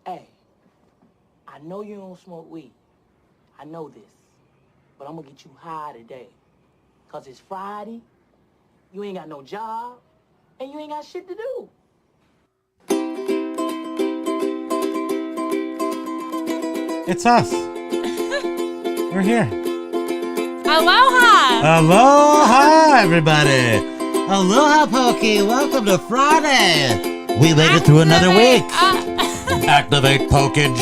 Hey, I know you don't smoke weed. I know this. But I'm gonna get you high today. Cause it's Friday, you ain't got no job, and you ain't got shit to do. It's us. We're here. Aloha! Aloha, everybody. Aloha, Pokey. Welcome to Friday. We made it through another week. Activate Pokage.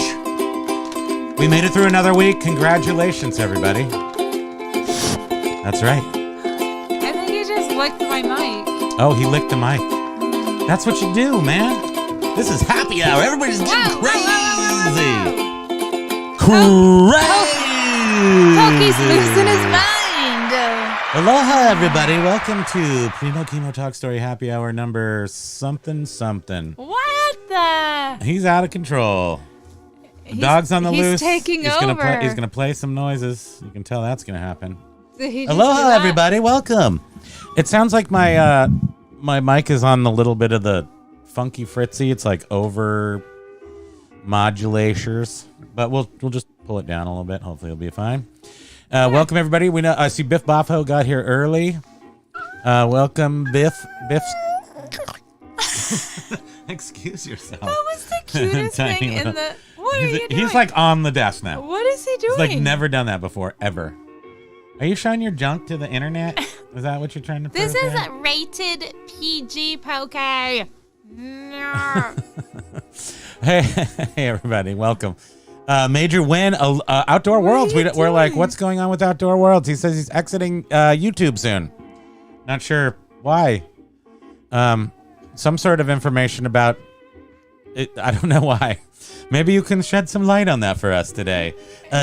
We made it through another week. Congratulations, everybody. That's right. I think he just licked my mic. Oh, he licked the mic. That's what you do, man. This is happy hour. Everybody's getting crazy. Crazy. Pokey's losing his mind. Aloha, everybody. Welcome to Primo Kimo Talk Story Happy Hour number something. What the? He's out of control. The dog's on the loose. He's taking He's over. He's gonna play some noises. You can tell that's gonna happen. Did he just do Aloha, that? everybody. Welcome. It sounds like my mic is on the little bit of the funky fritzy. It's like over modulators, but we'll just pull it down a little bit. Hopefully, it'll be fine. Welcome, everybody. We know I see Biff Baffa got here early. Welcome, Biff. Excuse yourself. That was the cutest thing in the. What are you doing? He's like on the desk now. What is he doing? He's like never done that before, ever. Are you showing your junk to the internet? Is that what you're trying to prove? This is a rated PG Poke. No. Hey, everybody, welcome. Major win, Outdoor Worlds. We're like, what's going on with Outdoor Worlds? He says he's exiting YouTube soon. Not sure why. Some sort of information about it. I don't know why. Maybe you can shed some light on that for us today.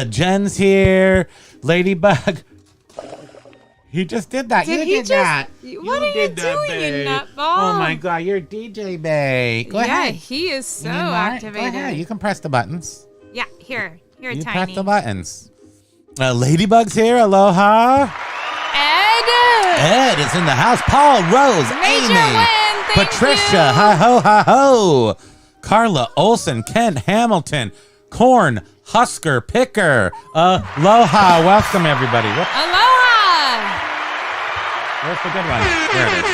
Jen's here. Ladybug. He just did that. Did you he did that. What are you doing, you nutball? Oh my God, you're DJ Bay. Go ahead. He is so You know what? activated. Go ahead. You can press the buttons. Yeah, here, You Tiny. press the buttons. Ladybug's here. Aloha. Ed is in the house. Paul, Rose, Major Amy, win. Thank Patricia, you. hi ho, hi ho. Carla Olson, Kent Hamilton, Corn, Husker, Picker. Aloha. Welcome, everybody. Aloha. Where's the good one? There it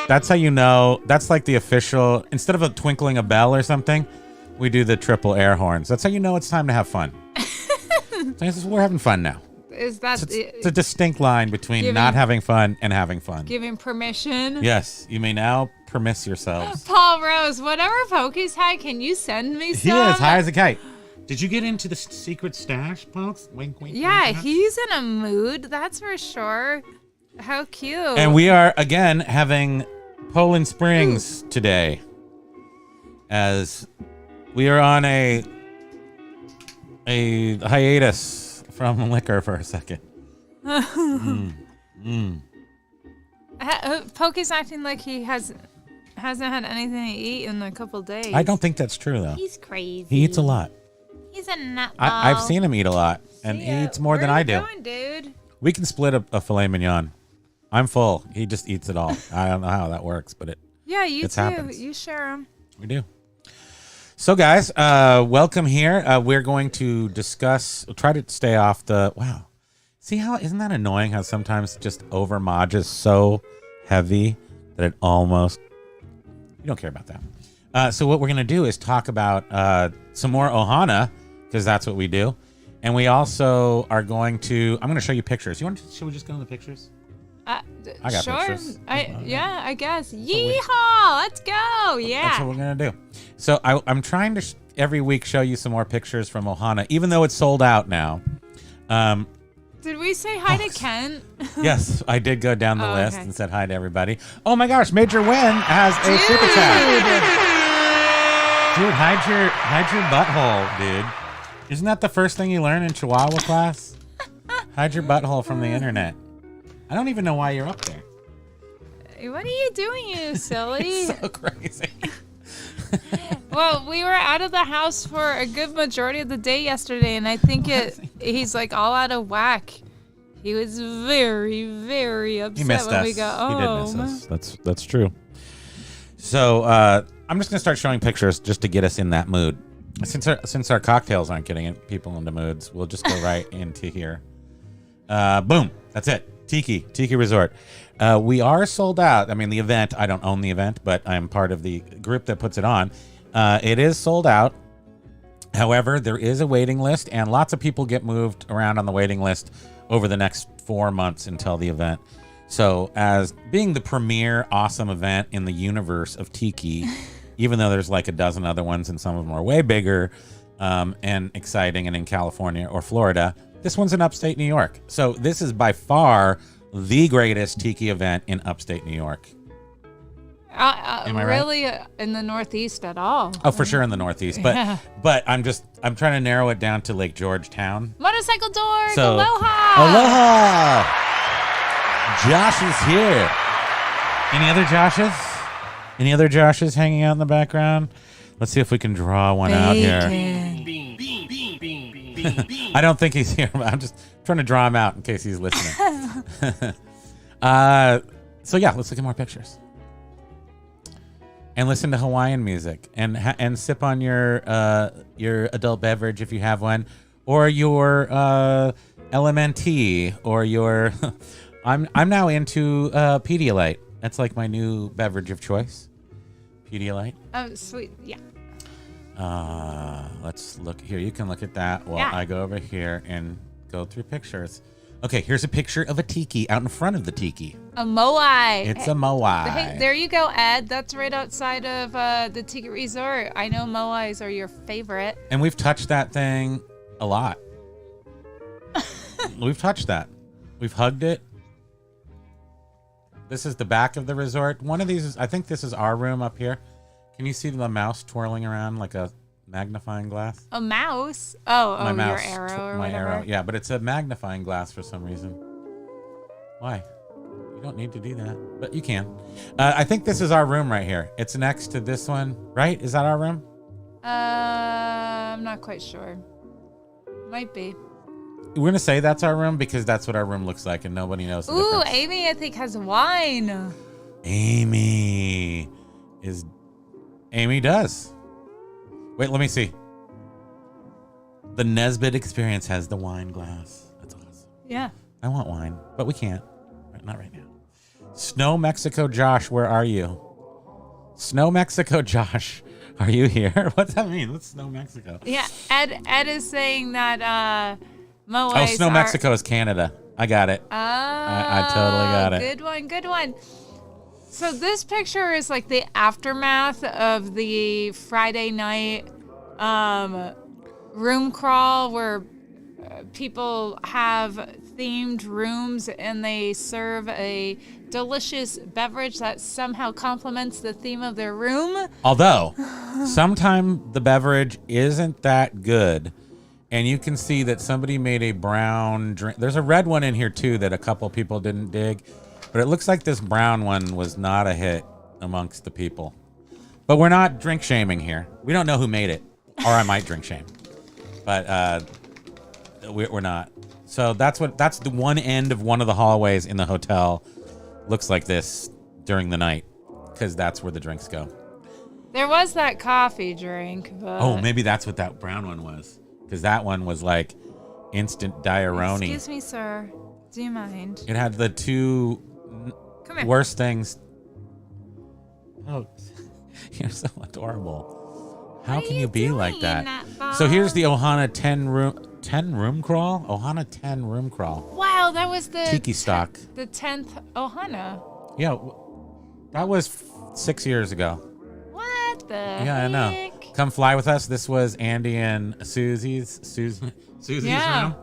is. That's how you know. That's like the official. Instead of a twinkling a bell or something, we do the triple air horns. That's how you know it's time to have fun. We're having fun now. Is that It's a distinct line between not having fun and having fun. giving permission? Yes, you may now permiss yourselves. Paul Rose, whatever Pokey's high, can you send me some? He is high as a kite. Did you get into the secret stash, folks? Wink, wink. Yeah, wink, wink. he's in a mood, that's for sure. How cute. And we are, again, having Poland Springs today. As we are on a hiatus from liquor for a second. Pokey's acting like he hasn't had anything to eat in a couple days. I don't think that's true, though. He's crazy. He eats a lot. He's a nutball. I've seen him eat a lot, and he eats more than I do. Where are you going, dude? We can split a filet mignon. I'm full. He just eats it all. I don't know how that works, but Yeah, you it too. happens. You share them. We do. So, guys, welcome here. We're going to try to stay off the, wow. See how, isn't that annoying how sometimes just over-maj is so heavy that it almost, you don't care about that. So what we're going to do is talk about some more Ohana, because that's what we do. And we also are going to, I'm going to show you pictures. Should we just go to the pictures? I got sure. pictures. I guess. Yeehaw! Let's go! Yeah. That's what we're going to do. So I'm trying to every week show you some more pictures from Ohana, even though it's sold out now. Did we say hi to Kent? Yes, I did go down the list okay. and said hi to everybody. Oh my gosh, Major Win has a super chat. Dude, hide your butthole, dude. Isn't that the first thing you learn in Chihuahua class? Hide your butthole from the internet. I don't even know why you're up there. What are you doing, you silly? It's so crazy. Well, we were out of the house for a good majority of the day yesterday, and I think he's like all out of whack. He was very, very upset He missed when us. we got home. He did miss us. That's true. So I'm just gonna start showing pictures just to get us in that mood. Since our cocktails aren't getting people into moods, we'll just go right into here. Boom. That's it. Tiki Resort. We are sold out. I mean, the event, I don't own the event, but I'm part of the group that puts it on. It is sold out. However, there is a waiting list, and lots of people get moved around on the waiting list over the next 4 months until the event. So as being the premier awesome event in the universe of Tiki, even though there's like a dozen other ones and some of them are way bigger and exciting and in California or Florida, this one's in upstate New York. So this is by far the greatest Tiki event in upstate New York. Am I really right? In the Northeast at all? Oh, for sure in the Northeast. But yeah. but I'm trying to narrow it down to Lake Georgetown. Motorcycle Dork, so, aloha! Aloha! Josh is here. Any other Joshes? Any other Joshes hanging out in the background? Let's see if we can draw one out here. I don't think he's here, but I'm just trying to draw him out in case he's listening. So yeah, let's look at more pictures. And listen to Hawaiian music and sip on your adult beverage if you have one, or your LMNT, or your I'm now into Pedialyte. That's like my new beverage of choice. Pedialyte. Oh, sweet. Yeah. Let's look here. You can look at that while yeah. I go over here and go through pictures. Okay, here's a picture of a tiki out in front of the tiki. A moai. It's a moai. Hey, there you go, Ed. That's right outside of the Tiki Resort. I know moais are your favorite. And we've touched that thing a lot. We've touched that. We've hugged it. This is the back of the resort. One of these is, I think this is our room up here. Can you see the mouse twirling around like a magnifying glass? A mouse? Oh, my mouse, your arrow or my whatever. arrow. Yeah, but it's a magnifying glass for some reason. Why? You don't need to do that, but you can. I think this is our room right here. It's next to this one, right? Is that our room? I'm not quite sure. Might be. We're going to say that's our room because that's what our room looks like and nobody knows the Ooh, difference. Amy, I think, has wine. Amy does. Wait, let me see. The Nesbitt Experience has the wine glass. That's awesome. Yeah. I want wine, but we can't. Not right now. Snow Mexico Josh, where are you? Snow Mexico Josh, are you here? What's that mean? What's Snow Mexico? Yeah, Ed is saying that moais Oh, Snow Mexico is Canada. I got it. Oh, I totally got it. Good one. So this picture is like the aftermath of the Friday night room crawl where people have themed rooms and they serve a delicious beverage that somehow complements the theme of their room. Although, sometimes the beverage isn't that good. And you can see that somebody made a brown drink. There's a red one in here, too, that a couple people didn't dig. But it looks like this brown one was not a hit amongst the people. But we're not drink shaming here. We don't know who made it. Or I might drink shame. But we're not. So that's the one end of one of the hallways in the hotel. Looks like this during the night. Because that's where the drinks go. There was that coffee drink. But... Oh, maybe that's what that brown one was. Because that one was like instant diarrhea. Excuse me, sir. Do you mind? It had the two worst things. Oh, you're so adorable. How can you be like that? So here's the Ohana 10 room crawl. Ohana 10 room crawl. Wow, that was the Tiki stock. The 10th Ohana. Yeah, that was 6 years ago. What the heck? I know. Come fly with us. This was Andy and Susie's room.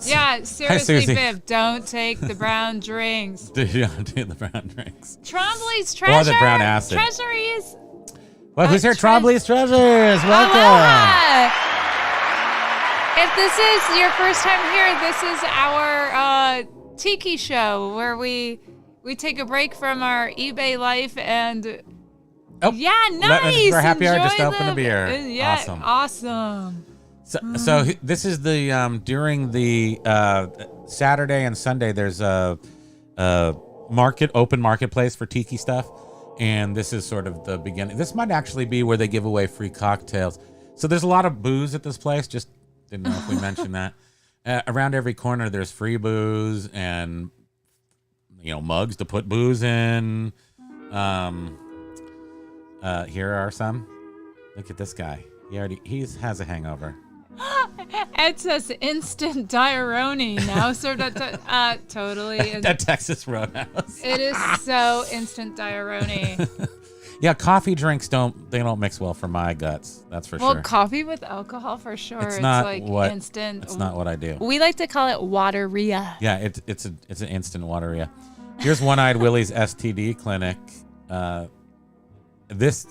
Yeah, seriously, Susie. Viv, don't take the brown drinks. Do the brown drinks. Trombley's Treasure. Or the brown acid. Treasuries. Well, who's here? Trombley's Treasures. Welcome. Aloha. If this is your first time here, this is our Tiki show where we take a break from our eBay life and... Oh, yeah, nice. For happy hour, just Enjoy open a beer. Yeah, awesome. So this is the during the Saturday and Sunday. There's a open marketplace for Tiki stuff, And this is sort of the beginning. This might actually be where they give away free cocktails. So there's a lot of booze at this place. Just didn't know if we mentioned that. Around every corner, there's free booze and, mugs to put booze in. Here are some. Look at this guy. He has a hangover. Ed says instant Diaroni now served at totally. At Texas Roadhouse. It is so instant Diaroni. Yeah, coffee drinks don't mix well for my guts. That's for sure. Well, coffee with alcohol for sure. It's not like what instant. It's not what I do. We like to call it wateria. Yeah, it's an instant wateria. Here's One-Eyed Willie's STD clinic. There's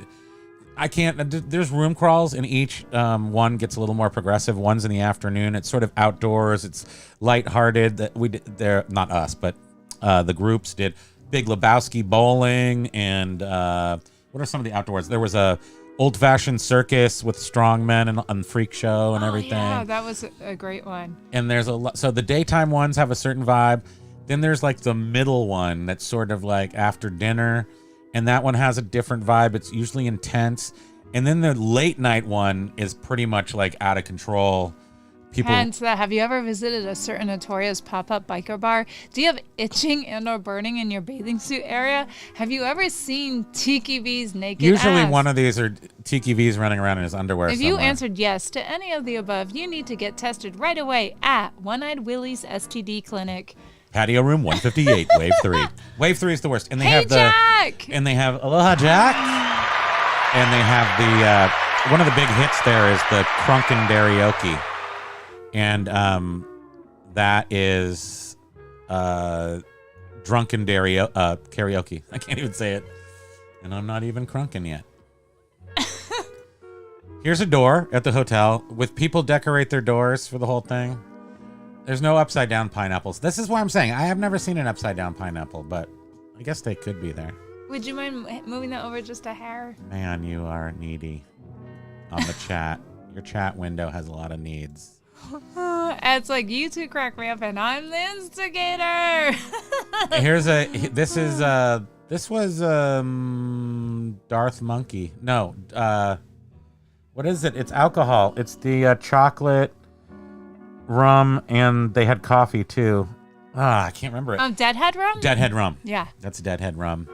room crawls, and each one gets a little more progressive. One's in the afternoon. It's sort of outdoors. It's lighthearted. They're not us, but the groups did Big Lebowski bowling, and what are some of the outdoors? There was a old-fashioned circus with strongmen and freak show and everything. Yeah, that was a great one. And there's so the daytime ones have a certain vibe. Then there's like the middle one that's sort of like after dinner. And that one has a different vibe. It's usually intense. And then the late night one is pretty much like out of control. Hence that. Have you ever visited a certain notorious pop-up biker bar? Do you have itching and or burning in your bathing suit area? Have you ever seen Tiki V's naked Usually ass? one of these are Tiki V's running around in his underwear If somewhere. you answered yes to any of the above, you need to get tested right away at One-Eyed Willie's STD Clinic. Patio room 158, wave 3. Wave 3 is the worst. And they have Jack! And they have Aloha Jack. And they have the one of the big hits there is the Crunkin' Karaoke. And that is drunken karaoke. I can't even say it. And I'm not even crunking yet. Here's a door at the hotel with people decorate their doors for the whole thing. There's no upside down pineapples. This is why I'm saying I have never seen an upside down pineapple, but I guess they could be there. Would you mind moving that over just a hair? Man, you are needy on the chat. Your chat window has a lot of needs. It's like, you two crack me up and I'm the instigator. This was Darth Monkey. No, what is it? It's alcohol. It's the chocolate rum, and they had coffee too. I can't remember it. Deadhead Rum? Deadhead Rum. Yeah. That's Deadhead Rum.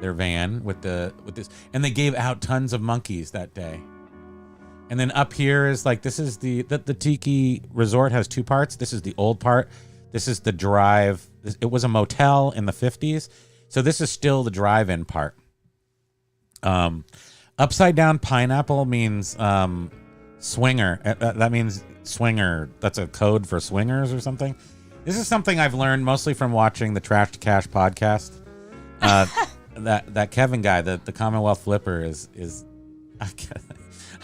Their van with this, and they gave out tons of monkeys that day. And then up here is like, this is the Tiki Resort has two parts. This is the old part. This is the drive. It was a motel in the 50s. So this is still the drive-in part. Upside down pineapple means swinger. That means swinger. That's a code for swingers or something. This is something I've learned mostly from watching the Trash to Cash podcast. That Kevin guy, the Commonwealth Flipper, is I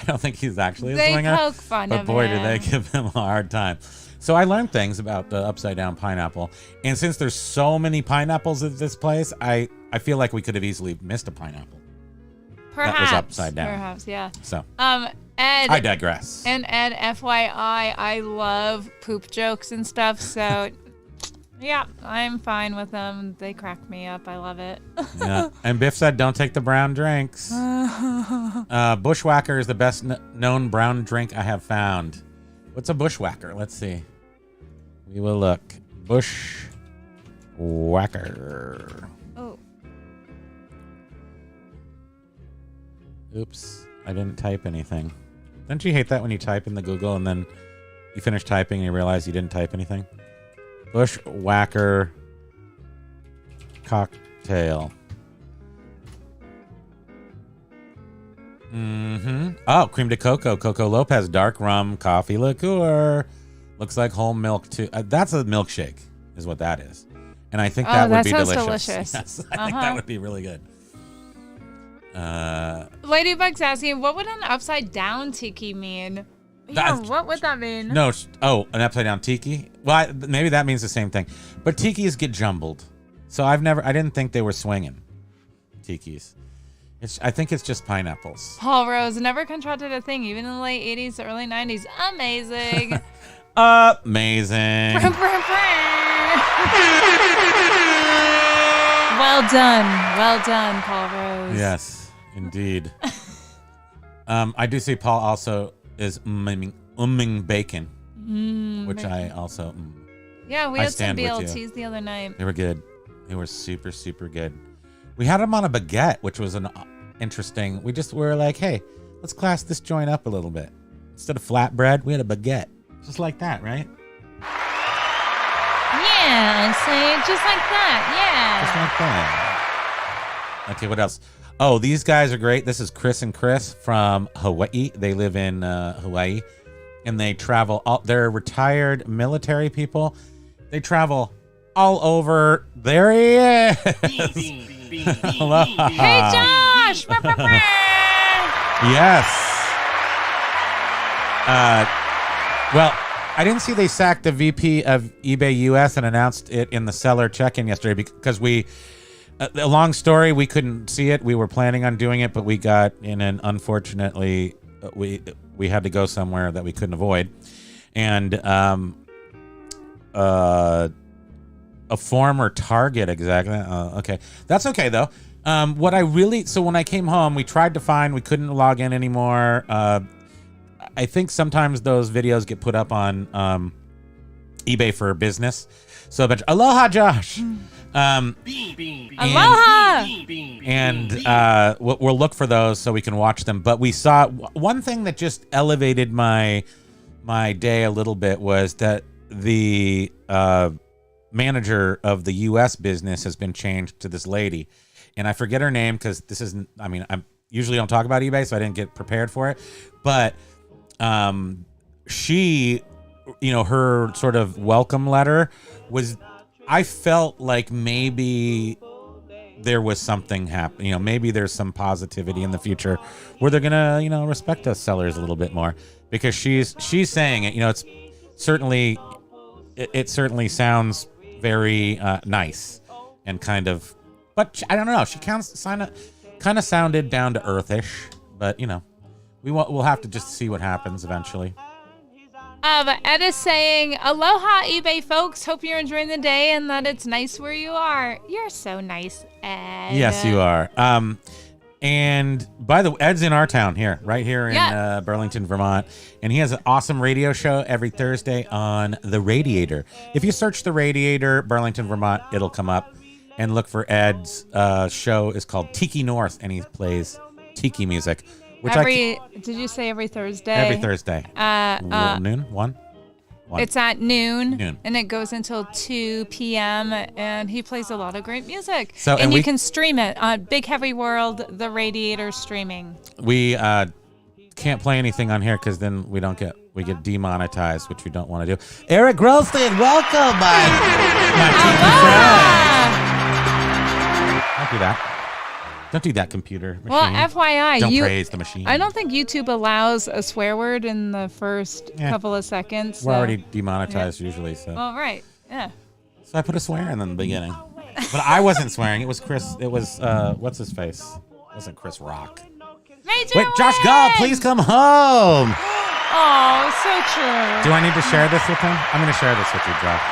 don't think he's actually a swinger. They poke fun but of boy, him. do they give him a hard time. So I learned things about the upside down pineapple. And since there's so many pineapples at this place, I feel like we could have easily missed a pineapple. Perhaps. That was upside down. Perhaps, yeah. So Ed, I digress. And Ed, FYI, I love poop jokes and stuff, so yeah, I'm fine with them. They crack me up. I love it. Yeah. And Biff said, don't take the brown drinks. Bushwhacker is the best known brown drink I have found. What's a bushwhacker? Let's see. We will look. Bushwhacker. Oh. Oops. I didn't type anything. Don't you hate that when you type in the Google and then you finish typing and you realize you didn't type anything? Bushwhacker cocktail. Oh, cream de cocoa, Coco Lopez, dark rum, coffee liqueur. Looks like whole milk too. That's a milkshake, is what that is. And I think that would be delicious. Yes, I think that would be really good. Ladybug's asking, what would an upside down tiki mean? Yeah, what would that mean? No, an upside down tiki. Well, maybe that means the same thing. But tikis get jumbled, so I didn't think they were swinging tikis. I think it's just pineapples. Paul Rose never contracted a thing, even in the late 80s, early 90s. Amazing. Amazing. Well done, Paul Rose. is. Yes, indeed. I do see Paul also is umming bacon, which I also. Yeah, we I had some stand with you. BLTs the other night. They were good. They were super, super good. We had them on a baguette, which was an interesting. We were like, hey, let's class this joint up a little bit. Instead of flatbread, we had a baguette, just like that, right? Yeah, say it just like that. Just like that. Okay, what else? Oh, these guys are great. This is Chris and Chris from Hawaii. They live in Hawaii, and they travel. They're retired military people. They travel all over. There he is. Aloha. Hey, Josh. Yes. Well, I didn't see they sacked the VP of eBay US and announced it in the seller check-in yesterday because a long story, we couldn't see it. We were planning on doing it, but we got in an unfortunately, we had to go somewhere that we couldn't avoid. And a former target, exactly. Okay. That's okay, though. So when I came home, we tried to find, we couldn't log in anymore. I think sometimes those videos get put up on eBay for business. So, but aloha, Josh. Aloha. And we'll look for those so we can watch them. But we saw one thing that just elevated my day a little bit was that the manager of the U.S. business has been changed to this lady. And I forget her name because this isn't, I usually don't talk about eBay, so I didn't get prepared for it. But she, her sort of welcome letter was, I felt like maybe there was something happening. Maybe there's some positivity in the future where they're gonna, respect us sellers a little bit more, because she's saying it. It's certainly, it certainly sounds very nice and kind of, but I don't know. She kind of sounded down to earthish, but we'll have to just see what happens eventually. Ed is saying, aloha, eBay folks. Hope you're enjoying the day and that it's nice where you are. You're so nice, Ed. Yes, you are. And by the way, Ed's in our town right here in Burlington, Vermont. And he has an awesome radio show every Thursday on The Radiator. If you search The Radiator, Burlington, Vermont, it'll come up. And look for Ed's show is called Tiki North, and he plays tiki music. Did you say every Thursday? Every Thursday. Noon? 1? It's at noon. And it goes until 2 p.m. And he plays a lot of great music. And you can stream it on Big Heavy World, The Radiator streaming. We can't play anything on here because then we get demonetized, which we don't want to do. Eric Grosstein, welcome, my friend. Don't do that. Don't do that, computer machine. Well, FYI, don't praise the machine. I don't think YouTube allows a swear word in the first couple of seconds. We're already demonetized usually, so. Oh, right. Yeah. So I put a swear in the beginning. But I wasn't swearing. It was Chris. It was, what's his face? It wasn't Chris Rock. Wait, Josh Gall, please come home. Oh, so true. Do I need to share this with him? I'm going to share this with you, Josh.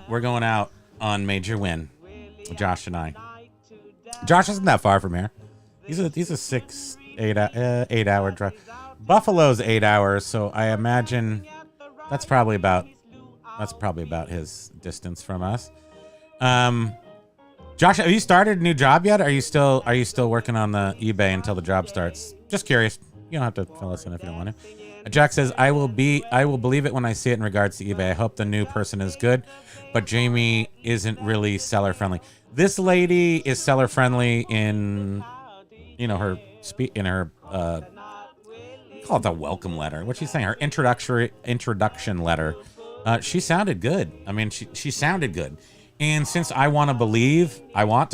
We're going out on Major Win, Josh and I. Josh isn't that far from here. He's a 8 hour drive. Buffalo's 8 hours, so I imagine that's probably about his distance from us. Josh, have you started a new job yet? Are you still working on the eBay until the job starts? Just curious. You don't have to fill us in if you don't want to. Jack says, I will believe it when I see it in regards to eBay. I hope the new person is good, but Jamie isn't really seller friendly. This lady is seller friendly in, her call it the welcome letter. What's she saying? Her introduction letter. She sounded good. She sounded good. And since I want to believe, I'm going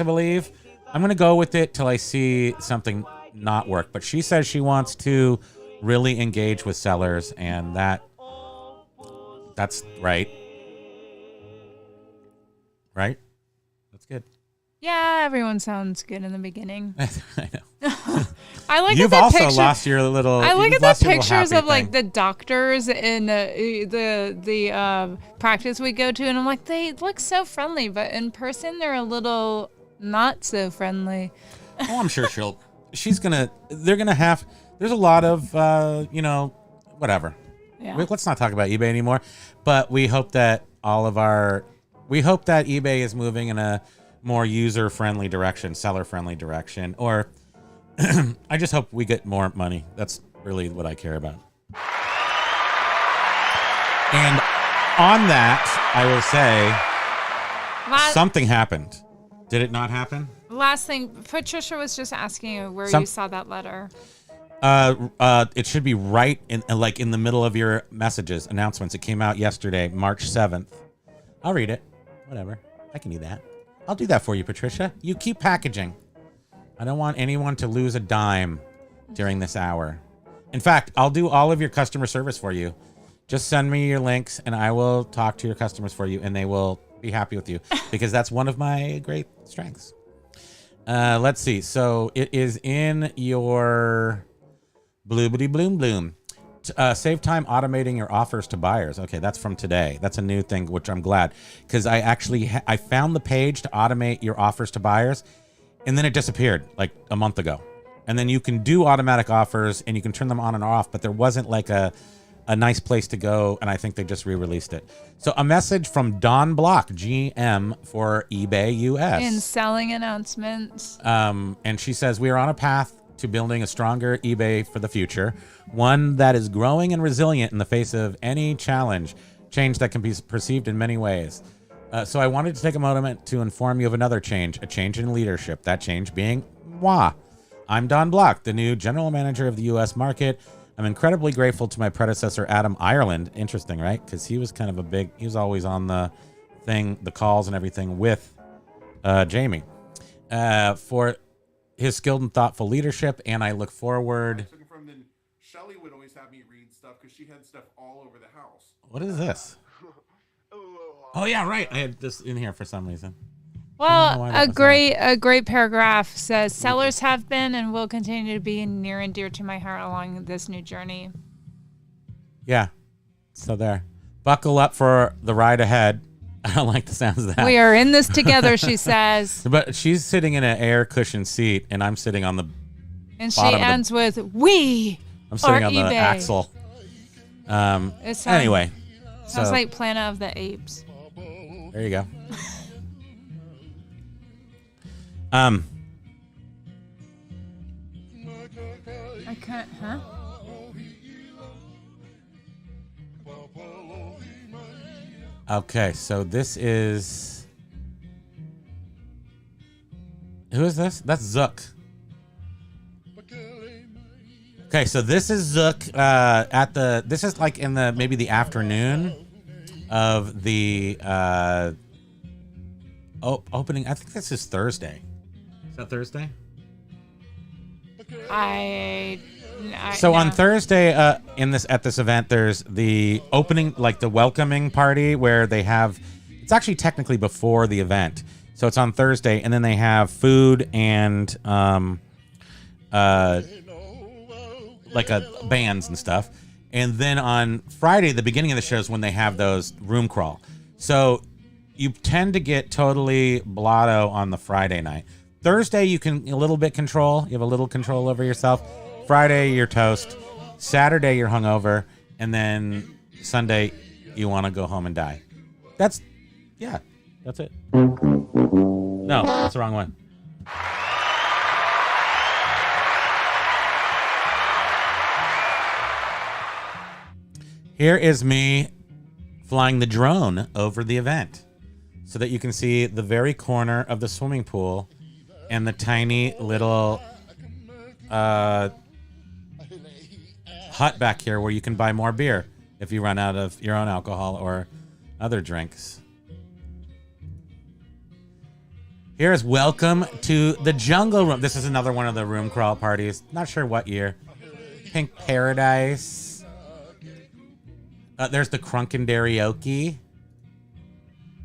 to go with it till I see something not work. But she says she wants to really engage with sellers, and that's right. Right? That's good. Yeah, everyone sounds good in the beginning. I know. I like You've also lost your little. I look at the pictures of like the doctors in the practice we go to, and I'm like, they look so friendly, but in person they're a little not so friendly. Oh, I'm sure they're going to have, there's a lot of, whatever. Yeah. Let's not talk about eBay anymore, but we hope that eBay is moving in a more user-friendly direction, seller-friendly direction, or I just hope we get more money. That's really what I care about. And on that, I will say something happened. Did it not happen? Last thing, Patricia was just asking you where you saw that letter. It should be right in the middle of your messages, announcements. It came out yesterday, March 7th. I'll read it. Whatever. I can do that. I'll do that for you, Patricia. You keep packaging. I don't want anyone to lose a dime during this hour. In fact, I'll do all of your customer service for you. Just send me your links and I will talk to your customers for you and they will be happy with you because that's one of my great strengths. Let's see. So it is in your bloobity bloom bloom. Save time automating your offers to buyers. Okay, that's from today. That's a new thing, which I'm glad because I actually I found the page to automate your offers to buyers, and then it disappeared like a month ago. And then you can do automatic offers and you can turn them on and off, but there wasn't like a nice place to go, and I think they just re-released it. So a message from Don Block, GM for eBay US. In selling announcements. And she says, we are on a path to building a stronger eBay for the future, one that is growing and resilient in the face of any change that can be perceived in many ways. So I wanted to take a moment to inform you of another change, a change in leadership, that change being moi. I'm Don Block, the new general manager of the U.S. market. I'm incredibly grateful to my predecessor, Adam Ireland. Interesting, right? Because he was kind of he was always on the calls and everything with Jamie. For his skilled and thoughtful leadership, and I look forward. Then Shelly would always have me read stuff because she had stuff all over the house. What is this? Oh yeah, right. I had this in here for some reason. Well, a great paragraph says, sellers have been and will continue to be near and dear to my heart along this new journey. Yeah. So there. Buckle up for the ride ahead. I don't like the sounds of that. We are in this together, she says. But she's sitting in an air cushion seat, and I'm sitting on the and she ends with, we I'm sitting are on eBay. The axle. Anyway. Sounds like Planet of the Apes. There you go. I can't, huh? Okay, so this is... Who is this? That's Zook. Okay, so this is Zook this is like in maybe the afternoon of the opening. I think this is Thursday. Is that Thursday? On Thursday, at this event, there's the opening, like the welcoming party where they have. It's actually technically before the event, so it's on Thursday, and then they have food and bands and stuff, and then on Friday, the beginning of the show is when they have those room crawl. So you tend to get totally blotto on the Friday night. Thursday, you can a little bit control. You have a little control over yourself. Friday, you're toast. Saturday, you're hungover. And then Sunday, you want to go home and die. That's it. No, that's the wrong one. Here is me flying the drone over the event so that you can see the very corner of the swimming pool and the tiny little hut back here where you can buy more beer if you run out of your own alcohol or other drinks. Here's welcome to the Jungle Room. This is another one of the room crawl parties. Not sure what year. Pink Paradise. There's the Crunkin' Karaoke.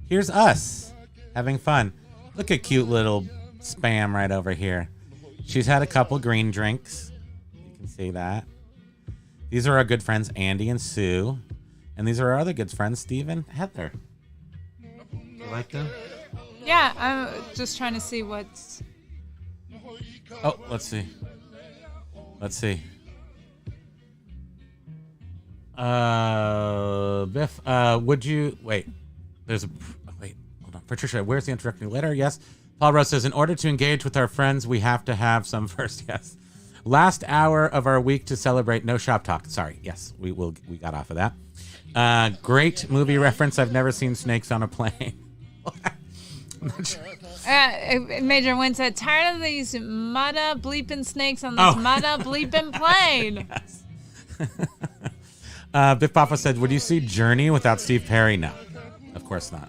Here's us having fun. Look at cute little Spam right over here. She's had a couple green drinks. You can see that. These are our good friends Andy and Sue. And these are our other good friends, Steve and Heather. You like them? Yeah, I'm just trying to see what's... Oh, let's see. Biff, would you... Wait, hold on. Patricia, where's the introductory letter? Yes. Paul Rose says, in order to engage with our friends, we have to have some first. Yes. Last hour of our week to celebrate No Shop Talk. Sorry. Yes, we got off of that. Great movie reference. I've never seen snakes on a plane. Major Wynn said, tired of these mudda bleeping snakes on this mudda bleeping plane. Yes. Biff Baffa said, would you see Journey without Steve Perry? No, of course not.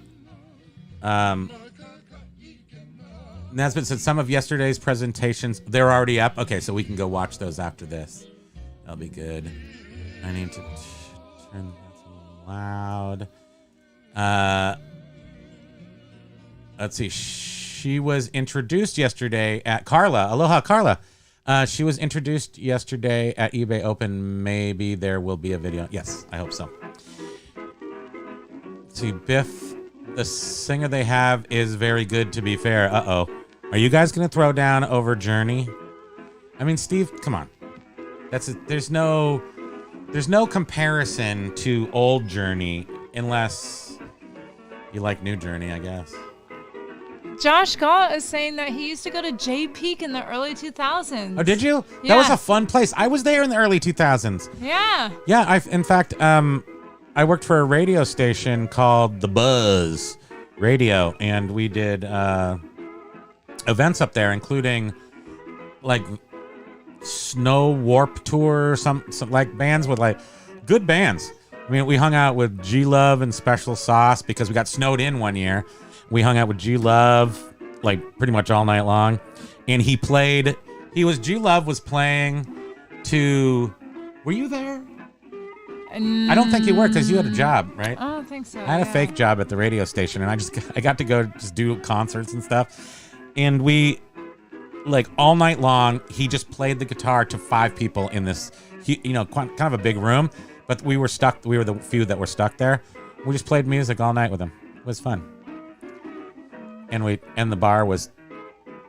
Nesbitt said, some of yesterday's presentations, they're already up. Okay, so we can go watch those after this. That'll be good. I need to turn that loud. Let's see. She was introduced yesterday at Carla. Aloha, Carla. She was introduced yesterday at eBay Open. Maybe there will be a video. Yes, I hope so. Let's see, Biff, the singer they have is very good, to be fair. Uh-oh. Are you guys going to throw down over Journey? I mean, Steve, come on. There's no comparison to old Journey unless you like new Journey, I guess. Josh Gall is saying that he used to go to J Peak in the early 2000s. Oh, did you? Yeah. That was a fun place. I was there in the early 2000s. Yeah. Yeah, in fact, I worked for a radio station called The Buzz Radio, and we did events up there, including like Snow Warp Tour, some like bands with like good bands. I mean, we hung out with G Love and Special Sauce because we got snowed in one year. We hung out with G Love like pretty much all night long, and G Love was playing to. Were you there? I don't think you were because you had a job, right? I don't think so. I had a fake job at the radio station, and I got to go just do concerts and stuff. And we, like all night long, he just played the guitar to 5 people in this, kind of a big room. But we were stuck. We were the few that were stuck there. We just played music all night with him. It was fun. And the bar was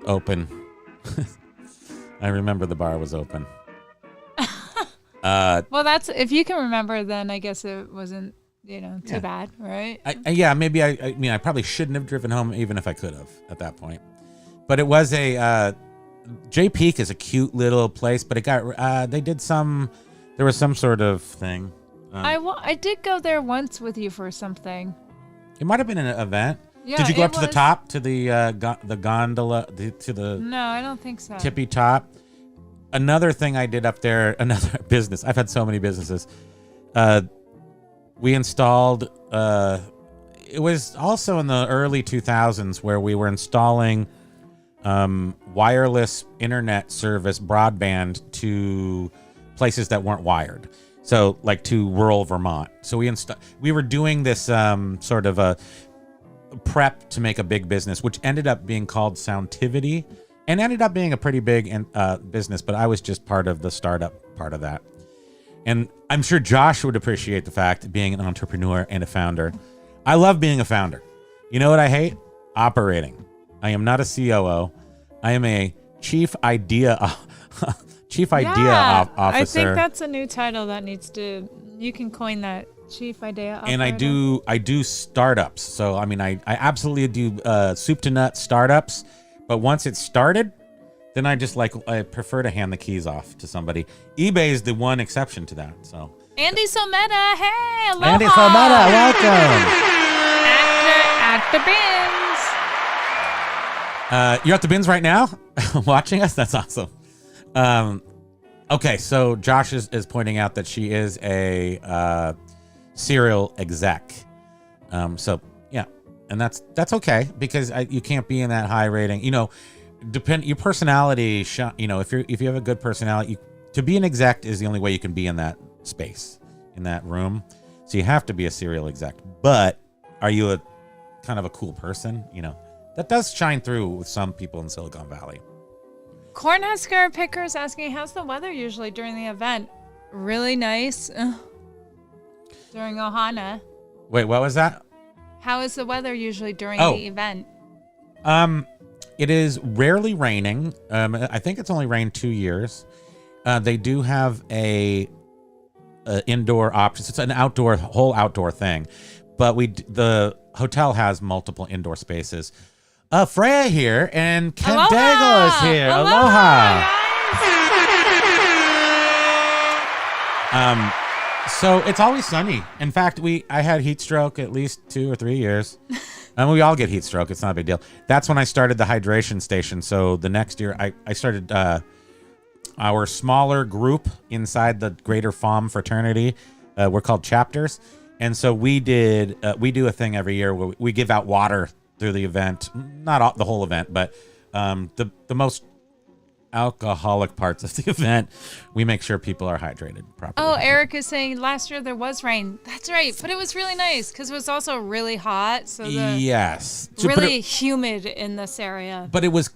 open. I remember the bar was open. Well, that's if you can remember, then I guess it wasn't, too bad, right? Maybe I probably shouldn't have driven home even if I could have at that point. But it was J Peak is a cute little place, but it got there was some sort of thing. I did go there once with you for something. It might have been an event. Yeah, did you go up to the top to the gondola to the? No, I don't think so. Tippy top. Another thing I did up there, another business. I've had so many businesses. We installed. It was also in the early 2000s where we were installing wireless internet service broadband to places that weren't wired. So like to rural Vermont. So we were doing this sort of a prep to make a big business, which ended up being called Soundtivity and ended up being a pretty big business, but I was just part of the startup part of that. And I'm sure Josh would appreciate the fact being an entrepreneur and a founder. I love being a founder. You know what I hate? Operating. I am not a COO. I am a chief idea officer. I think that's a new title that you can coin that, chief idea officer. And I do startups. So I mean, I absolutely do soup to nut startups. But once it's started, then I prefer to hand the keys off to somebody. eBay is the one exception to that. So Andy Someta, hey, aloha. Andy Someta, welcome. Actor at the bins. You're at the bins right now, watching us. That's awesome. Okay, so Josh is pointing out that she is a serial exec. So yeah, and that's okay because you can't be in that high rating. Your personality. If you have a good personality, to be an exec is the only way you can be in that space, in that room. So you have to be a serial exec. But are you a kind of a cool person? That does shine through with some people in Silicon Valley. Cornhusker Pickers asking, how's the weather usually during the event? Really nice. During Ohana. Wait, what was that? How is the weather usually during the event? It is rarely raining. I think it's only rained 2 years. They do have a indoor option. It's an whole outdoor thing, but the hotel has multiple indoor spaces. Freya here, and Ken Daigle is here. Aloha. So it's always sunny. In fact, I had heat stroke at least 2 or 3 years. And we all get heat stroke. It's not a big deal. That's when I started the hydration station. So the next year, I started our smaller group inside the Greater FOM fraternity. We're called chapters. And so we do a thing every year where we give out water through the event. Not the whole event, but the most alcoholic parts of the event, we make sure people are hydrated properly. Oh, Eric is saying last year there was rain. That's right, but it was really nice because it was also really hot. So yes, really humid in this area. But it was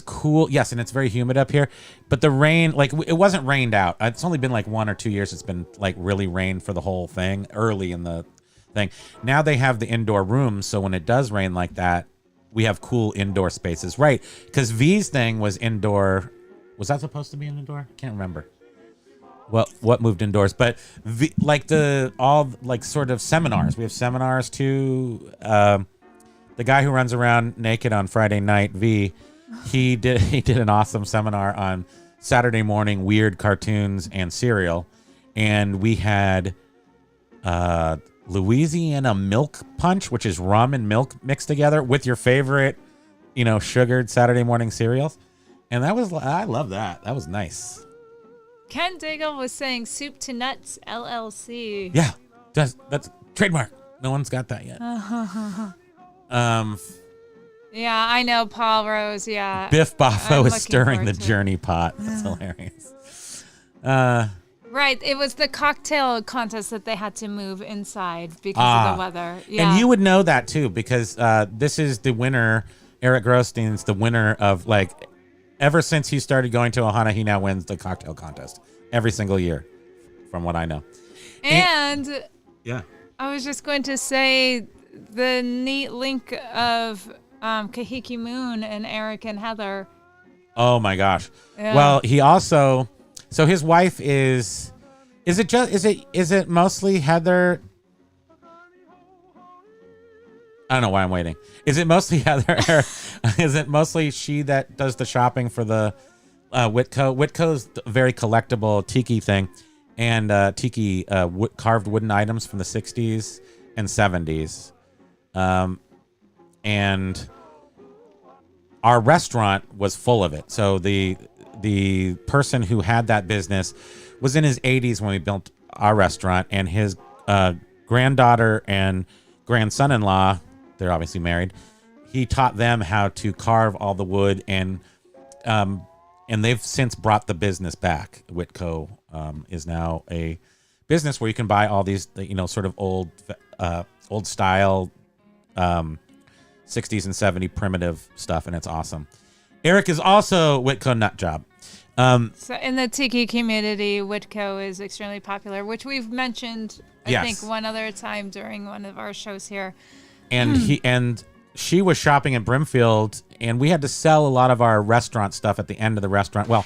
cool. Yes, and it's very humid up here. But the rain, like it wasn't rained out. It's only been like 1 or 2 years. It's been like really rained for the whole thing early in the thing. Now they have the indoor rooms, so when it does rain like that, we have cool indoor spaces, right? Because V's thing was indoor. Was that supposed to be an indoor? I can't remember. Well, what moved indoors? But sort of seminars. We have seminars too. The guy who runs around naked on Friday night, V, he did an awesome seminar on Saturday morning weird cartoons and cereal, and we had Louisiana milk punch, which is rum and milk mixed together with your favorite, sugared Saturday morning cereals. And I love that. That was nice. Ken Daigle was saying Soup to Nuts LLC. Yeah, that's trademark. No one's got that yet. Yeah, I know Paul Rose. Yeah, Biff Baffa is stirring the Journey pot. That's hilarious. Right, it was the cocktail contest that they had to move inside because of the weather. Yeah. And you would know that too because this is the winner. Eric Grostein's the winner of ever since he started going to Ohana, he now wins the cocktail contest every single year, from what I know. And yeah, I was just going to say the neat link of Kahiki Moon and Eric and Heather. Oh my gosh! Yeah. Well, he also, so his wife is it mostly Heather? I don't know why I'm waiting. Is it mostly Heather? Is it mostly she that does the shopping for the WICO? WICO's a very collectible tiki thing, and tiki carved wooden items from the 60s and 70s. And our restaurant was full of it. So the person who had that business was in his 80s when we built our restaurant, and his granddaughter and grandson-in-law, they're obviously married, he taught them how to carve all the wood, and they've since brought the business back. WICO is now a business where you can buy all these, sort of old style 60s and 70s primitive stuff, and it's awesome. Eric is also WICO nut job. So in the tiki community, WICO is extremely popular, which we've mentioned, I think, one other time during one of our shows here. And she was shopping at Brimfield, and we had to sell a lot of our restaurant stuff at the end of the restaurant. Well,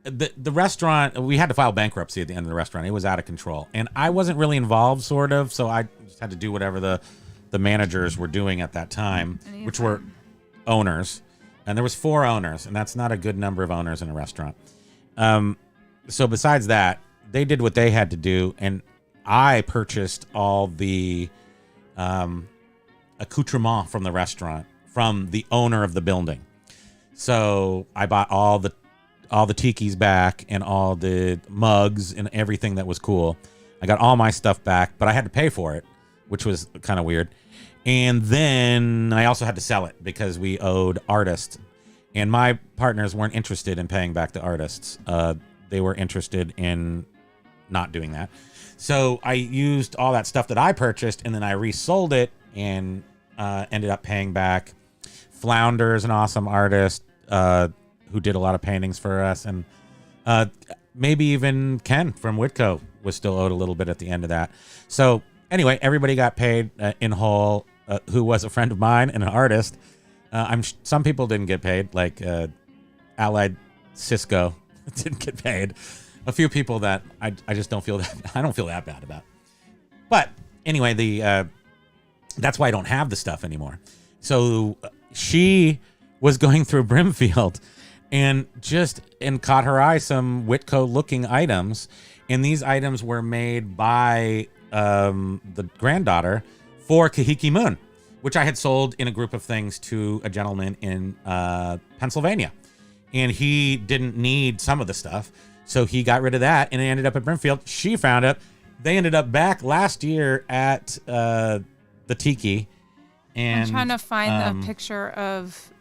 the restaurant, we had to file bankruptcy at the end of the restaurant. It was out of control, and I wasn't really involved, sort of, so I just had to do whatever the managers were doing at that time, which were owners. And there was 4 owners, and that's not a good number of owners in a restaurant. So besides that, they did what they had to do, and I purchased all the accoutrement from the restaurant from the owner of the building. So I bought all the tikis back and all the mugs and everything that was cool. I got all my stuff back, but I had to pay for it, which was kind of weird. And then I also had to sell it because we owed artists, and my partners weren't interested in paying back the artists. They were interested in not doing that. So I used all that stuff that I purchased, and then I resold it and ended up paying back. Flounder is an awesome artist who did a lot of paintings for us, and maybe even Ken from WICO was still owed a little bit at the end of that. So anyway, everybody got paid in whole, who was a friend of mine and an artist. Some people didn't get paid, like Allied Cisco didn't get paid. A few people that I just don't feel that I don't feel that bad about. But anyway, that's why I don't have the stuff anymore. So she was going through Brimfield and caught her eye some WICO looking items, and these items were made by the granddaughter for Kahiki Moon, which I had sold in a group of things to a gentleman in Pennsylvania. And he didn't need some of the stuff, so he got rid of that, and it ended up at Brimfield. She found it. They ended up back last year at the Tiki. And I'm trying to find a picture of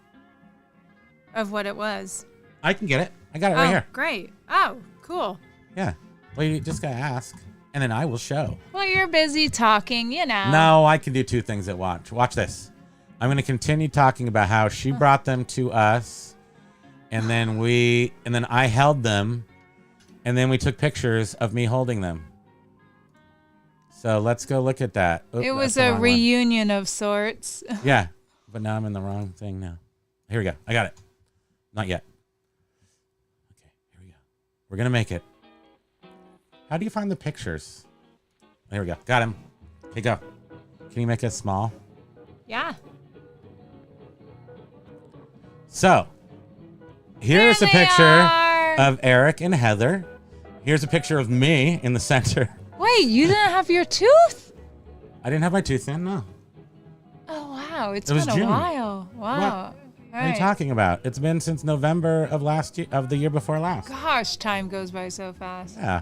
what it was. I can get it. I got it right here. Great. Oh, cool. Yeah. Well, you just gotta ask, and then I will show. Well, you're busy talking, you know. No, I can do two things at once. Watch this. I'm going to continue talking about how she brought them to us, and then I held them, and then we took pictures of me holding them. So let's go look at that. Oop, it was a reunion of sorts. Yeah, but now I'm in the wrong thing now. Here we go. I got it. Not yet. Okay, here we go. We're going to make it. How do you find the pictures? Here we go. Got him. Okay, go. Can you make it small? Yeah. So, here's a picture of Eric and Heather. Here's a picture of me in the center. Wait, you didn't have your tooth? I didn't have my tooth in, no. Oh, wow. It's It was been a June. while. Wow. What are you talking about? It's been since November of the year before last. Gosh, time goes by so fast. Yeah.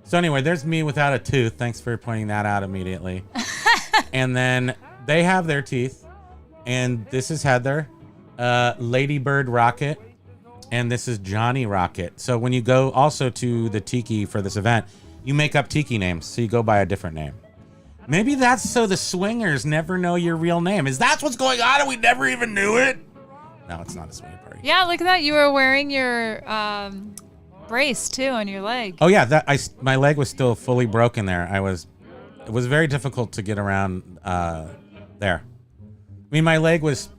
So anyway, there's me without a tooth. Thanks for pointing that out immediately. And then they have their teeth. And this is Heather, Ladybird Rocket, and this is Johnny Rocket. So when you go also to the Tiki for this event, you make up Tiki names. So you go by a different name. Maybe that's so the swingers never know your real name. Is that what's going on and we never even knew it? No, it's not a swinger party. Yeah, look at that. You were wearing your brace, too, on your leg. Oh, yeah. My leg was still fully broken there. It was very difficult to get around there. I mean, my leg was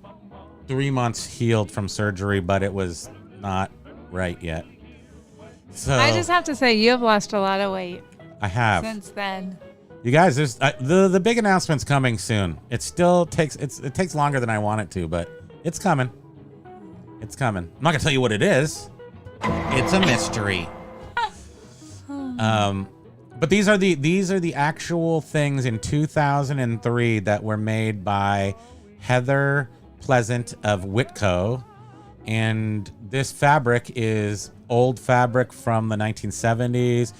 3 months healed from surgery, but it was not right yet. So I just have to say, you have lost a lot of weight. I have. Since then. You guys, there's the big announcement's coming soon. It still takes it takes longer than I want it to, but it's coming. It's coming. I'm not gonna tell you what it is. It's a mystery. But these are the actual things in 2003 that were made by Heather Pleasant of WICO, and this fabric is old fabric from the 1970s.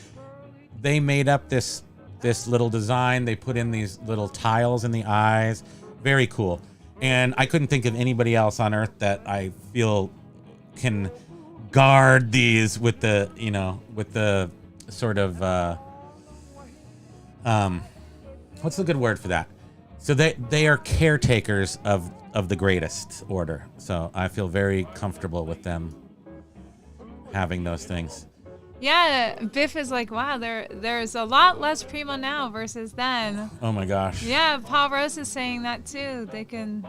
They made up this little design. They put in these little tiles in the eyes. Very cool. And I couldn't think of anybody else on earth that I feel can guard these with the sort of what's the good word for that? So they are caretakers of the greatest order. So I feel very comfortable with them having those things. Yeah, Biff is like, wow, there's a lot less Primo now versus then. Oh my gosh. Yeah, Paul Rose is saying that too. They can.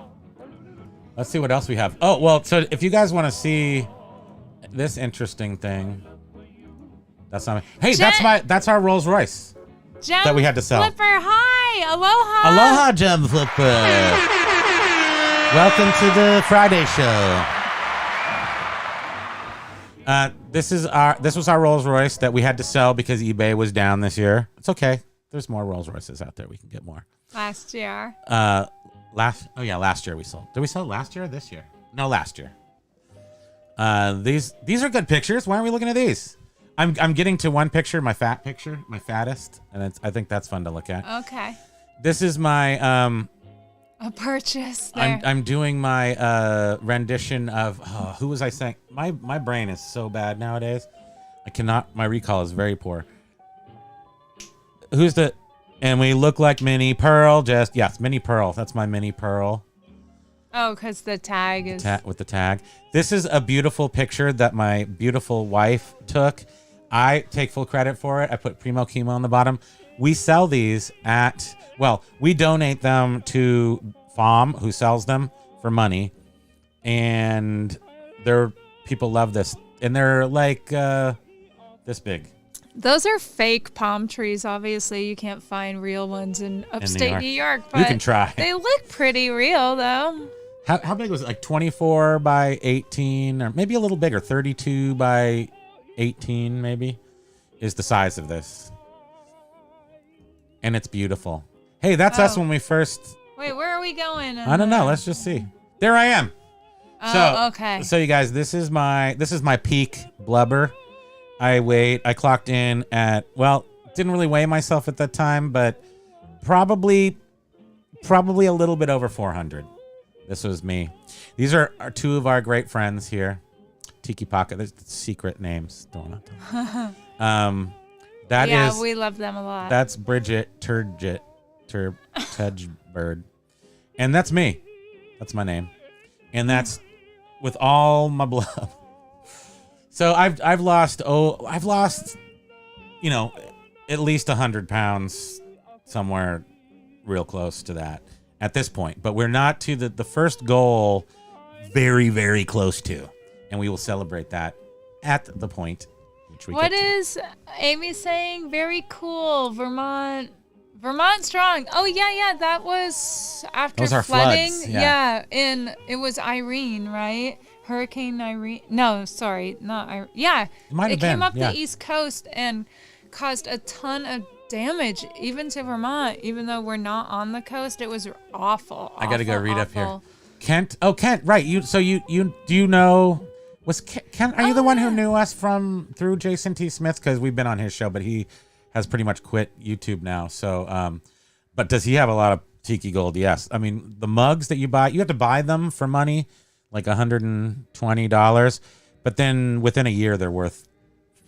Let's see what else we have. Oh, well, so if you guys want to see this interesting thing, that's not me. Hey, that's our Rolls Royce that we had to sell. Flipper, hi, aloha. Aloha, Gem Flipper. Welcome to the Friday show. This was our Rolls Royce that we had to sell because eBay was down this year. It's okay. There's more Rolls Royces out there. We can get more. Last year. Last year we sold. Did we sell last year or this year? No, last year. These are good pictures. Why aren't we looking at these? I'm getting to one picture, my fat picture, my fattest, and I think that's fun to look at. Okay. This is my a purchase there. I'm doing my rendition of who was I saying? My brain is so bad nowadays. I cannot. My recall is very poor. And we look like Minnie Pearl. Yes, Minnie Pearl. That's my Minnie Pearl. Oh, because the tag is with the tag. This is a beautiful picture that my beautiful wife took. I take full credit for it. I put Primo Kimo on the bottom. We sell these we donate them to FOM, who sells them for money. and people love this, and they're like this big. Those are fake palm trees. Obviously, you can't find real ones in upstate New York. But you can try. They look pretty real, though. How big was it? Like 24 by 18, or maybe a little bigger, 32 by 18, maybe, is the size of this. And it's beautiful. Hey, that's us when we first. Wait, where are we going? I don't know. Let's just see. There I am. Oh, okay. So you guys, this is my peak blubber. I clocked in at, well, didn't really weigh myself at that time, but probably a little bit over 400. This was me. These are two of our great friends here. Tiki Pocket. There's secret names. Don't know. We love them a lot. That's Bridget Turgid Bird. And that's me. That's my name. And that's with all my blood. So I've lost, you know, at least 100 pounds, somewhere real close to that at this point. But we're not to the first goal, very, very close to. And we will celebrate that at the point which we What get to. is Amy saying? Very cool. Vermont strong. Oh, yeah. That was after Those are flooding. floods, yeah. And it was Irene, right? Hurricane Irene. No, sorry, not Irene. Yeah, It came up the East Coast and caused a ton of damage, even to Vermont. Even though we're not on the coast, it was awful. I got to go read awful. up here. Kent. Oh, Kent. Right. You do you know? Was Kent? Are you the one who knew us through Jason T. Smith? Because we've been on his show, but he has pretty much quit YouTube now. So, but does he have a lot of Tiki Gold? Yes. I mean, the mugs that you buy, you have to buy them for money, like $120. But then within a year, they're worth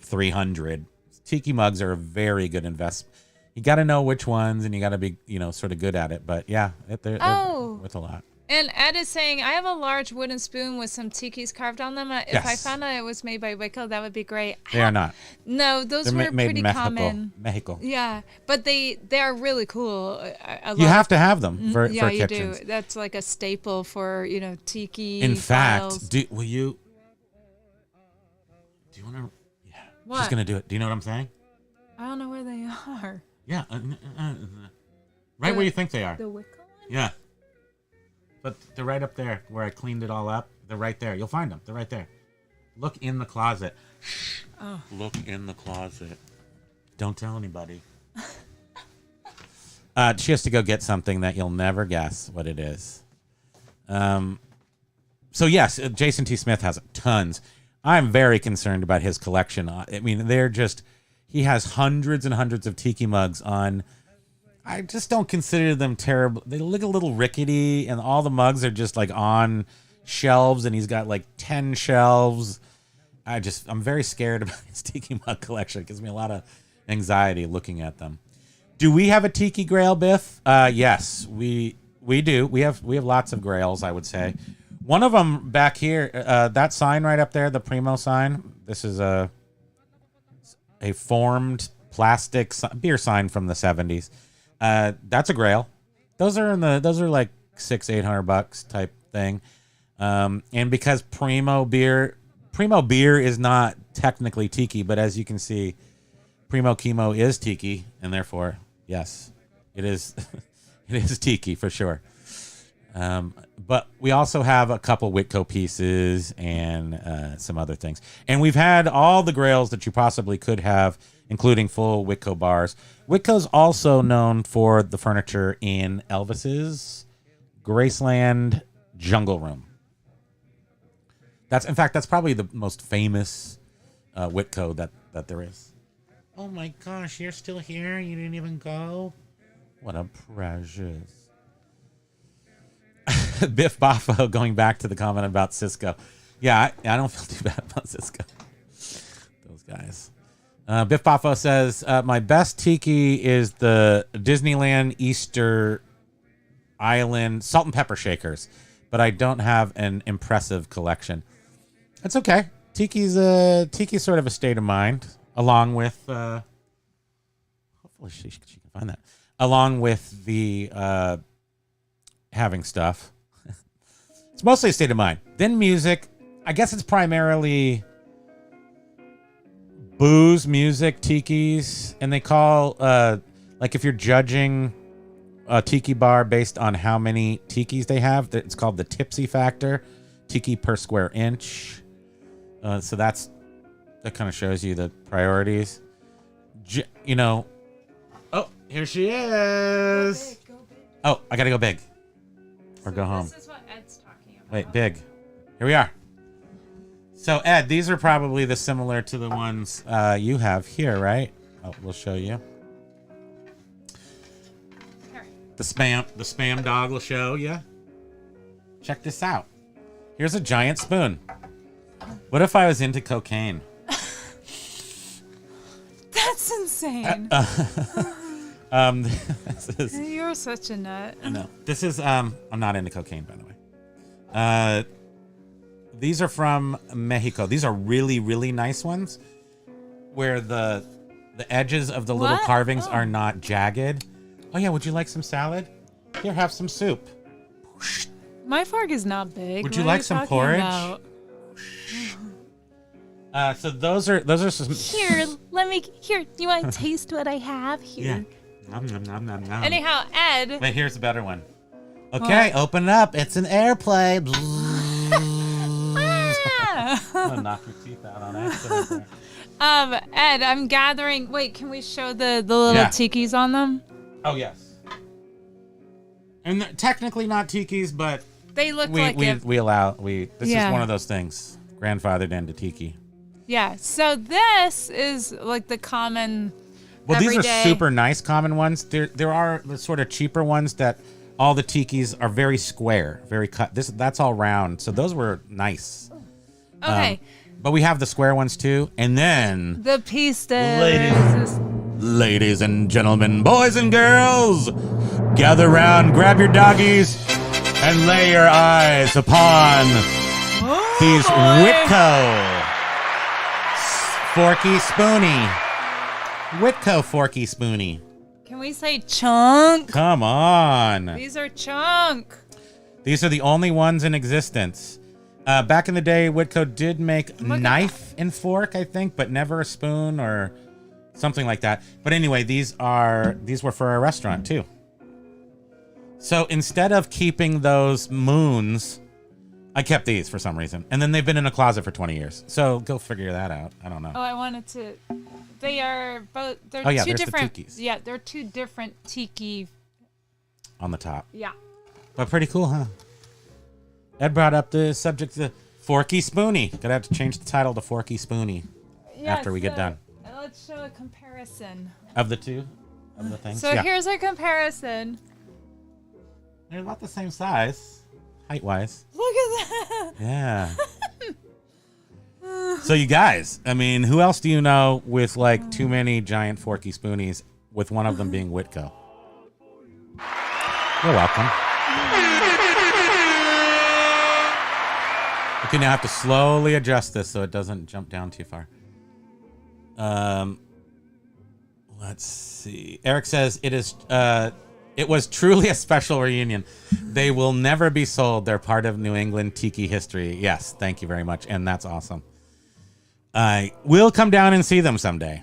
$300. Tiki mugs are a very good investment. You got to know which ones, and you got to be, sort of good at it. But yeah, they're worth a lot. And Ed is saying, I have a large wooden spoon with some tikis carved on them. If I found out it was made by WICO, that would be great. They are not. No, those were made pretty in Mexico. common. Mexico. Yeah, but they are really cool. You have to have them for kitchens. You do. That's like a staple for, tiki. In files. fact, do you want to? Yeah. What? She's going to do it. Do you know what I'm saying? I don't know where they are. Yeah. Right where you think they are. The WICO? Yeah. But they're right up there where I cleaned it all up. They're right there. You'll find them. They're right there. Look in the closet. Oh. Look in the closet. Don't tell anybody. She has to go get something that you'll never guess what it is. So yes, Jason T. Smith has tons. I'm very concerned about his collection. I mean, he has hundreds and hundreds of tiki mugs on. I just don't consider them terrible. They look a little rickety, and all the mugs are just like on shelves, and he's got like 10 shelves. I'm very scared about his tiki mug collection. It gives me a lot of anxiety looking at them. Do we have a tiki grail, Biff? Yes, we do. We have lots of grails, I would say. One of them back here, that sign right up there, the Primo sign. This is a formed plastic beer sign from the 70s. That's a grail. Those are like $600-800 type thing. And because Primo beer is not technically tiki, but as you can see, Primo Kimo is tiki, and therefore, yes, it is. It is tiki for sure. But we also have a couple WICO pieces and some other things, and we've had all the grails that you possibly could have, including full WICO bars. WICO's also known for the furniture in Elvis's Graceland Jungle Room. That's probably the most famous WICO that there is. Oh my gosh, you're still here? You didn't even go? What a precious. Biff Baffa going back to the comment about Cisco. Yeah, I don't feel too bad about Cisco. Those guys. Biff Baffa says, my best tiki is the Disneyland Easter Island salt and pepper shakers, but I don't have an impressive collection. That's okay. Tiki's sort of a state of mind, along with hopefully she can find that, along with the having stuff. It's mostly a state of mind. Then music. I guess it's primarily booze, music, tikis, and they call like if you're judging a tiki bar based on how many tikis they have, it's called the Tipsy Factor, tiki per square inch. So that kind of shows you the priorities. You know, oh, here she is. Go big. Oh, I gotta go big or go home. This is what Ed's talking about. Wait, big. Here we are. So Ed, these are probably the similar to the ones you have here, right? Oh, we'll show you. Here. The spam dog will show you. Check this out. Here's a giant spoon. What if I was into cocaine? That's insane. This is, You're such a nut. no, this is I'm not into cocaine, by the way. These are from Mexico. These are really, really nice ones, where the edges of the little What? carvings Oh. are not jagged. Oh yeah, would you like some salad? Here, have some soup. My fork is not big. Would What you are like some talking porridge? about? So those are some. Here, do you want to taste what I have here? Yeah. Nom, nom, nom, nom, nom. Anyhow, Ed. Wait, here's a better one. Okay, open it up. It's an airplane. Ah! I'm gonna knock your teeth out on accident there. Ed, I'm gathering. Wait, can we show the little Yeah. tikis on them? Oh yes. And they're technically not tikis, but They look we like it. this Yeah. is one of those things. Grandfathered into tiki. Yeah. So this is like the common. Well, these are everyday- super nice common ones. There are the sort of cheaper ones that all the tikis are very square, very cut. That's all round. So those were nice. Okay. But we have the square ones too. And then The pistas. ladies and gentlemen, boys and girls, gather round, grab your doggies, and lay your eyes upon these WICO Forky Spoony. WICO Forky Spoony. Can we say chunk? Come on. These are chunk. These are the only ones in existence. Back in the day, WICO did make knife and fork, I think, but never a spoon or something like that. But anyway, these were for a restaurant too. So instead of keeping those moons, I kept these for some reason. And then they've been in a closet for 20 years. So go figure that out. I don't know. Oh, I wanted to. They are both. They're Oh, yeah, two there's the different. tikis. Yeah, they're two different tiki. On the top. Yeah. But pretty cool, huh? Ed brought up the subject of Forky Spoony. Gonna have to change the title to Forky Spoony after we get done. Let's show a comparison. Of the two? Of the things? So yeah. here's a comparison. They're about the same size, height-wise. Look at that. Yeah. So you guys, I mean, who else do you know with like too many giant Forky Spoonies, with one of them being WICO? You're welcome. Okay, now I have to slowly adjust this so it doesn't jump down too far. Let's see. Eric says it was truly a special reunion. They will never be sold. They're part of New England tiki history. Yes, thank you very much, and that's awesome. I will come down and see them someday,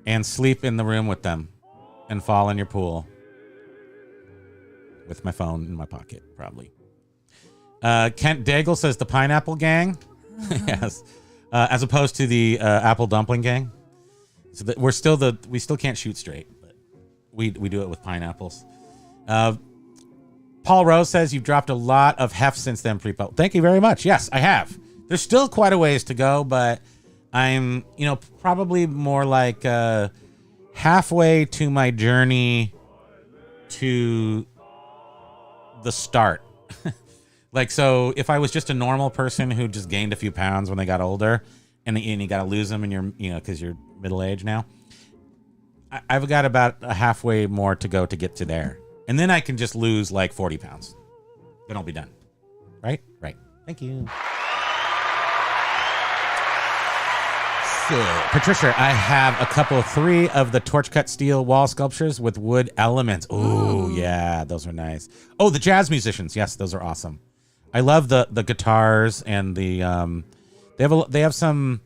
and sleep in the room with them, and fall in your pool with my phone in my pocket, probably. Kent Daigle says the Pineapple Gang. Yes. As opposed to the Apple Dumpling Gang. So that we still can't shoot straight, but we do it with pineapples. Paul Rose says you've dropped a lot of heft since then, Prepo. Thank you very much. Yes, I have. There's still quite a ways to go, but I'm, probably more like halfway to my journey to the start. Like, so if I was just a normal person who just gained a few pounds when they got older, and you got to lose them and because you're middle aged now, I've got about a halfway more to go to get to there. And then I can just lose like 40 pounds. Then I'll be done. Right? Right. Thank you. So, Patricia, I have 3 of the torch cut steel wall sculptures with wood elements. Ooh, yeah, those are nice. Oh, the jazz musicians. Yes, those are awesome. I love the guitars and the they have some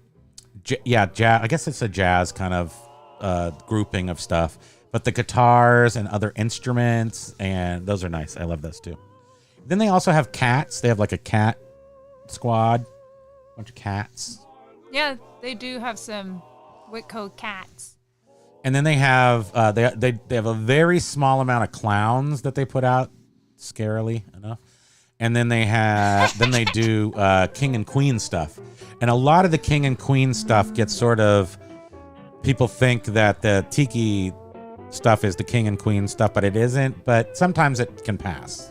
jazz. I guess it's a jazz kind of grouping of stuff. But the guitars and other instruments, and those are nice. I love those too. Then they also have cats. They have like a cat squad, bunch of cats. Yeah, they do have some WICO cats. And then they have they have a very small amount of clowns that they put out, scarily enough. And then they do king and queen stuff. And a lot of the king and queen stuff gets sort of, people think that the tiki stuff is the king and queen stuff, but it isn't. But sometimes it can pass.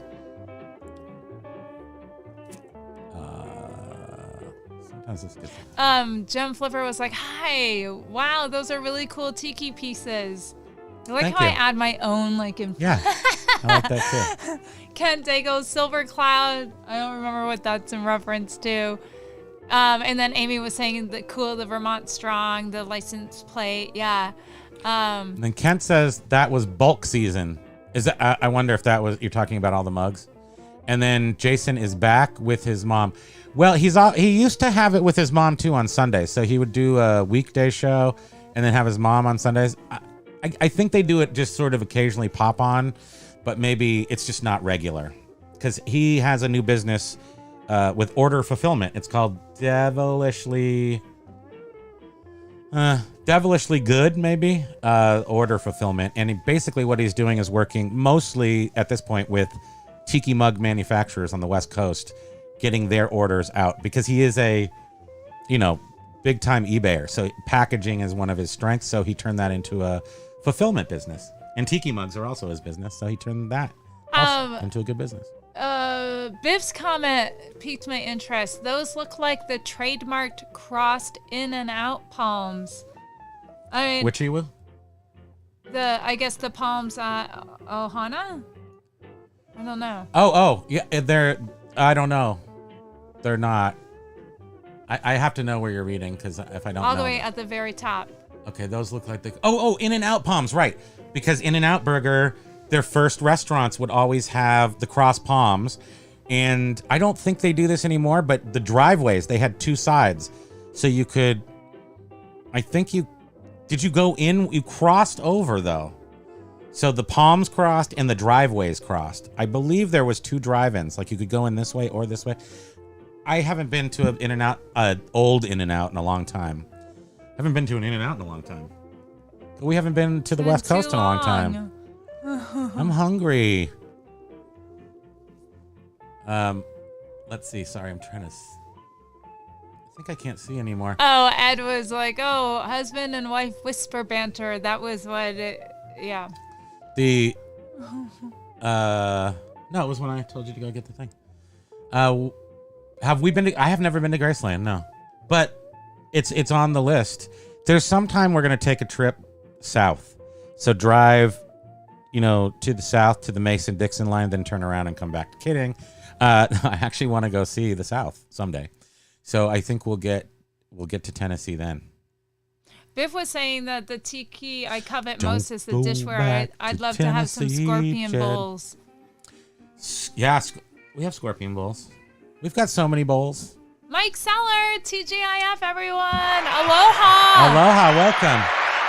Sometimes it's good. Jim Flipper was like, "Hi, wow, those are really cool tiki pieces." I like Thank how you. I add my own Yeah, I like that too. Ken Dago's Silver Cloud. I don't remember what that's in reference to. And then Amy was saying the Vermont Strong, the license plate. Yeah. And then Kent says that was bulk season. Is that? I wonder if that was, you're talking about all the mugs. And then Jason is back with his mom. Well, he used to have it with his mom too on Sundays. So he would do a weekday show and then have his mom on Sundays. I think they do it just sort of occasionally pop on, but maybe it's just not regular, because he has a new business with order fulfillment. It's called Devilishly Good, maybe, order fulfillment. And basically what he's doing is working mostly at this point with tiki mug manufacturers on the West Coast, getting their orders out, because he is a, big time eBayer. So packaging is one of his strengths. So he turned that into a fulfillment business. And tiki mugs are also his business. So he turned that also into a good business. Biff's comment piqued my interest. Those look like the trademarked crossed in and out palms. I mean, Which he will? I guess the palms at Ohana? I don't know. Oh, yeah, I don't know. They're not. I have to know where you're reading, because if I don't know. All the way at the very top. Okay, those look like the... Oh, In-N-Out palms, right. Because In-N-Out Burger, their first restaurants would always have the cross palms. And I don't think they do this anymore, but the driveways, they had two sides. So you could... I think you... Did you go in? You crossed over, though. So the palms crossed and the driveways crossed. I believe there was two drive-ins. Like you could go in this way or this way. I haven't been to an In-N-Out, old In-N-Out in a long time. Haven't been to an In-N-Out in a long time. We haven't been to the West Coast in a long time. I'm hungry. Let's see. Sorry, I'm trying to... I think I can't see anymore. Oh, Ed was like, "Oh, husband and wife whisper banter." That was what it... Yeah. No, it was when I told you to go get the thing. Have we been to... I have never been to Graceland, no. But it's on the list. There's some time we're going to take a trip south. So drive, to the south to the Mason-Dixon line, then turn around and come back. Kidding. I actually want to go see the South someday. So I think we'll get to Tennessee then. Biff was saying that the tiki I covet Don't most is the go dishware. back I'd to love to have some Tennessee, scorpion Jed. bowls. Yeah, we have scorpion bowls. We've got so many bowls. Mike Seller, TGIF, everyone. Aloha. Aloha, welcome.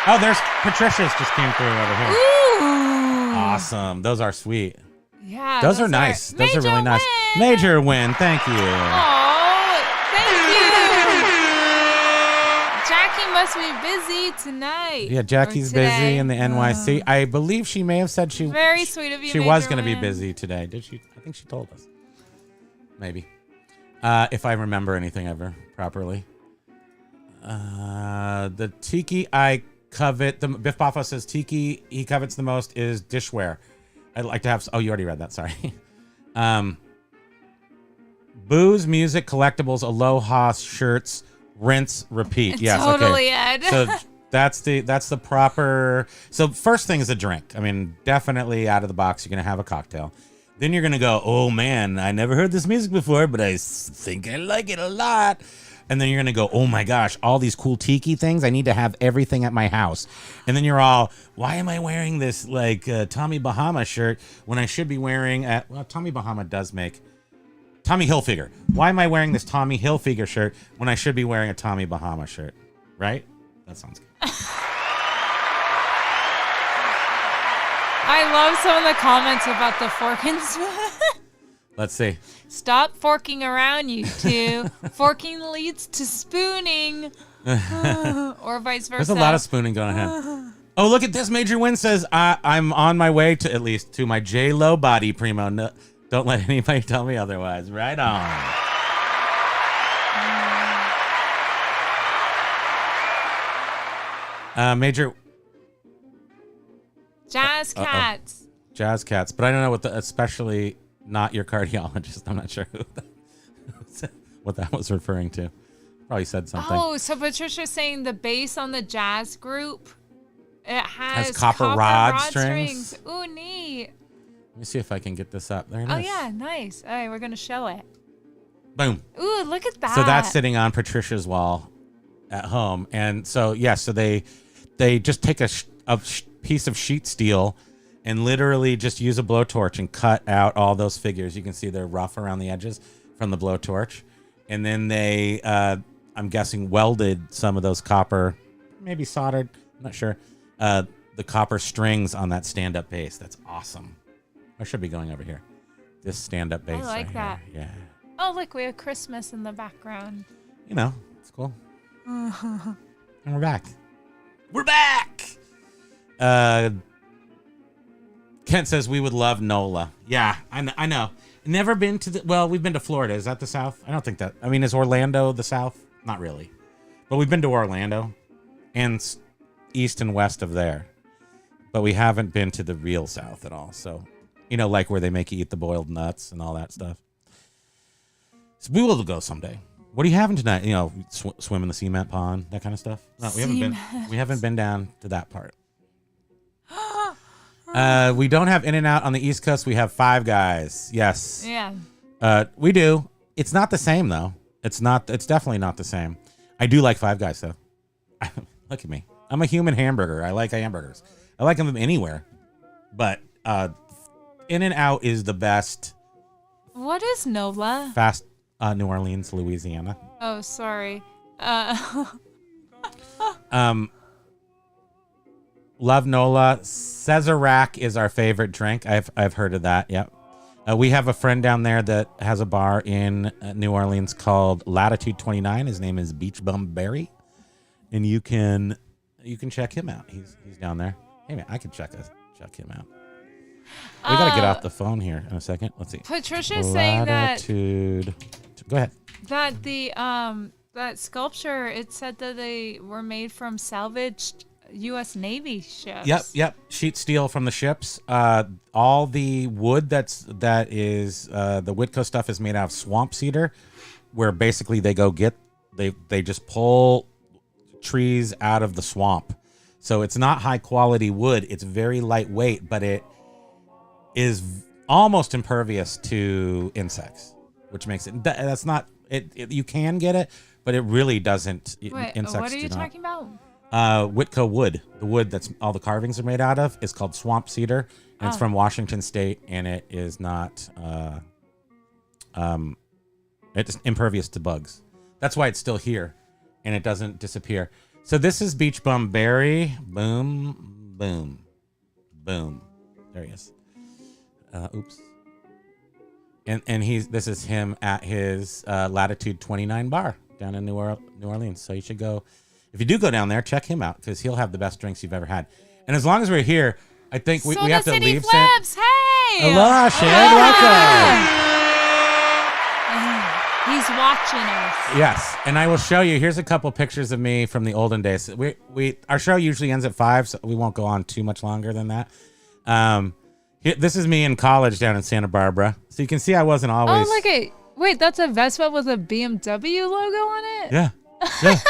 Oh, there's Patricia's just came through over here. Ooh. Awesome. Those are sweet. Yeah. Those are nice. Those are Major really nice. win. Major win. Thank you. Oh, thank you. Jackie must be busy tonight. Yeah, Jackie's Or today. busy in the NYC. I believe she may have said she Very sweet of you, She was Major going to be Win. busy today. Did she? I think she told us. Maybe. If I remember anything ever properly. The tiki I covet, the Biff Baffa says tiki he covets the most is dishware. I'd like to have... Oh, you already read that. Sorry. Booze, music, collectibles, aloha, shirts, rinse, repeat. Yes, Totally, okay. Ed. So that's the proper... So first thing is a drink. I mean, definitely out of the box, you're going to have a cocktail. Then you're going to go, oh, man, I never heard this music before, but I think I like it a lot. And then you're going to go, oh, my gosh, all these cool tiki things. I need to have everything at my house. And then you're all, why am I wearing this, Tommy Bahama shirt when I should be wearing... Well, Tommy Bahama does make Tommy Hilfiger. Why am I wearing this Tommy Hilfiger shirt when I should be wearing a Tommy Bahama shirt? Right? That sounds good. I love some of the comments about the forking. Let's see. Stop forking around, you two. Forking leads to spooning. Or vice versa. There's a lot of spooning going on. Oh, look at this. Major Win says, I'm on my way to, at least, to my J-Lo body, Primo. No, don't let anybody tell me otherwise. Right on. Major... Jazz cats. Jazz cats. But I don't know what especially not your cardiologist. I'm not sure what that was referring to. Probably said something. Oh, so Patricia's saying the bass on the jazz group, it has copper rod strings. Ooh, neat. Let me see if I can get this up. There it is. Oh, yeah, nice. All right, we're going to show it. Boom. Ooh, look at that. So that's sitting on Patricia's wall at home. And so, yeah, so they just take a piece of sheet steel and literally just use a blowtorch and cut out all those figures. You can see they're rough around the edges from the blowtorch. And then they, I'm guessing, welded some of those copper, maybe soldered, I'm not sure, the copper strings on that stand-up bass. That's awesome. I should be going over here. This stand-up bass. I like that. Yeah. Oh, look, we have Christmas in the background. You know, it's cool. And we're back. We're back! Kent says we would love NOLA. Yeah, I know. Never been to we've been to Florida. Is that the South? I don't think that. I mean, is Orlando the South? Not really. But we've been to Orlando and east and west of there. But we haven't been to the real South at all. So, like where they make you eat the boiled nuts and all that stuff. So we will go someday. What are you having tonight? Swim in the cement pond, that kind of stuff. No, we haven't been down to that part. We don't have InNOut on the East Coast. We have Five Guys. Yes. Yeah. We do. It's not the same though. It's definitely not the same. I do like Five Guys though. Look at me. I'm a human hamburger. I like hamburgers. I like them anywhere. But InNOut is the best. What is NOLA? Fast New Orleans, Louisiana. Oh, sorry. Love NOLA. Sazerac is our favorite drink. I've heard of that. Yep. We have a friend down there that has a bar in New Orleans called Latitude 29. His name is Beach Bum Berry, and you can check him out. He's down there. Hey man, I can check him out. We gotta get off the phone here in a second. Let's see. Patricia's saying that. Go ahead. That the that sculpture, it said that they were made from salvaged U.S. Navy ships. Yep. Sheet steel from the ships. All the wood that is the WICO stuff is made out of swamp cedar, where basically they just pull trees out of the swamp. So it's not high quality wood. It's very lightweight, but it is almost impervious to insects, which makes it. That's not it. You can get it, but it really doesn't. Wait, insects what are you talking about? WICO wood. The wood that's all the carvings are made out of is called swamp cedar, and it's from Washington State, and it is not. It's impervious to bugs. That's why it's still here, and it doesn't disappear. So this is Beach Bum Berry. Boom, boom, boom. There he is. Oops. And this is him at his Latitude 29 bar down in New Orleans. So you should go. If you do go down there, check him out because he'll have the best drinks you've ever had. And as long as we're here, I think we have to leave. Flips. Hey! Aloha, Shed. Welcome. He's watching us. Yes, and I will show you. Here's a couple pictures of me from the olden days. Our show usually ends at 5, so we won't go on too much longer than that. This is me in college down in Santa Barbara. So you can see I wasn't always. Oh, look at. Wait, that's a Vespa with a BMW logo on it? Yeah. What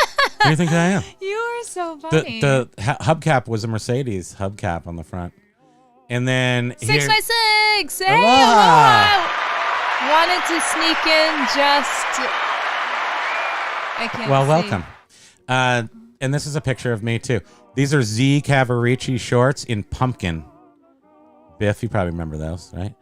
do you think I am? You are so funny. The hubcap was a Mercedes hubcap on the front. And then 6x6. Hey, aloha. Wanted to sneak in just. I can't Well, see. welcome. And this is a picture of me too. These are Z Cavarici shorts in pumpkin. Biff, you probably remember those, right? And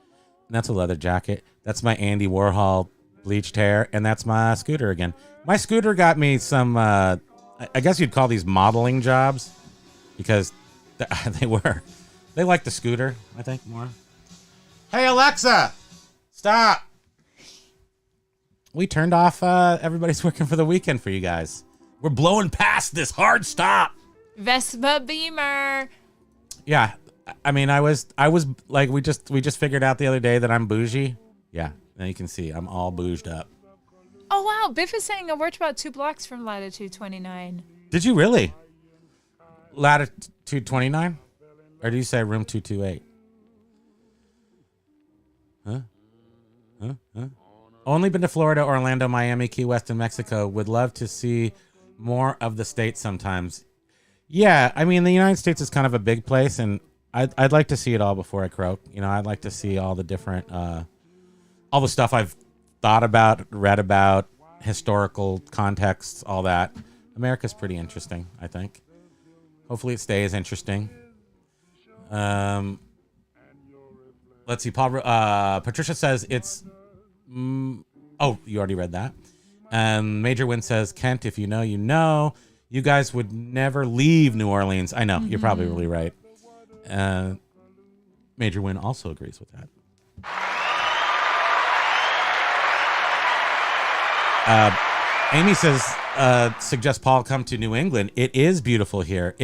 that's a leather jacket. That's my Andy Warhol bleached hair, and that's my scooter again. My scooter got me some, I guess you'd call these modeling jobs, because they like the scooter, I think, more. Hey, Alexa, stop. We turned off Everybody's Working for the Weekend for you guys. We're blowing past this hard stop. Vespa Beamer. Yeah, I mean, I was like, we just figured out the other day that I'm bougie. Yeah, now you can see I'm all bouged up. Oh, wow. Biff is saying I worked about 2 blocks from Latitude 29. Did you really? Latitude 29? Or do you say room 228? Huh? Only been to Florida, Orlando, Miami, Key West, and Mexico. Would love to see more of the states sometimes. Yeah, I mean, the United States is kind of a big place, and I'd like to see it all before I croak. You know, I'd like to see all the different, all the stuff I've thought about, read about, historical contexts, all that. America's pretty interesting, I think. Hopefully it stays interesting. Let's see. Patricia says it's... oh, you already read that. Major Win says, Kent, if you know, you know. You guys would never leave New Orleans. I know. You're probably really right. Major Win also agrees with that. Amy says, suggest Paul come to New England. It is beautiful here.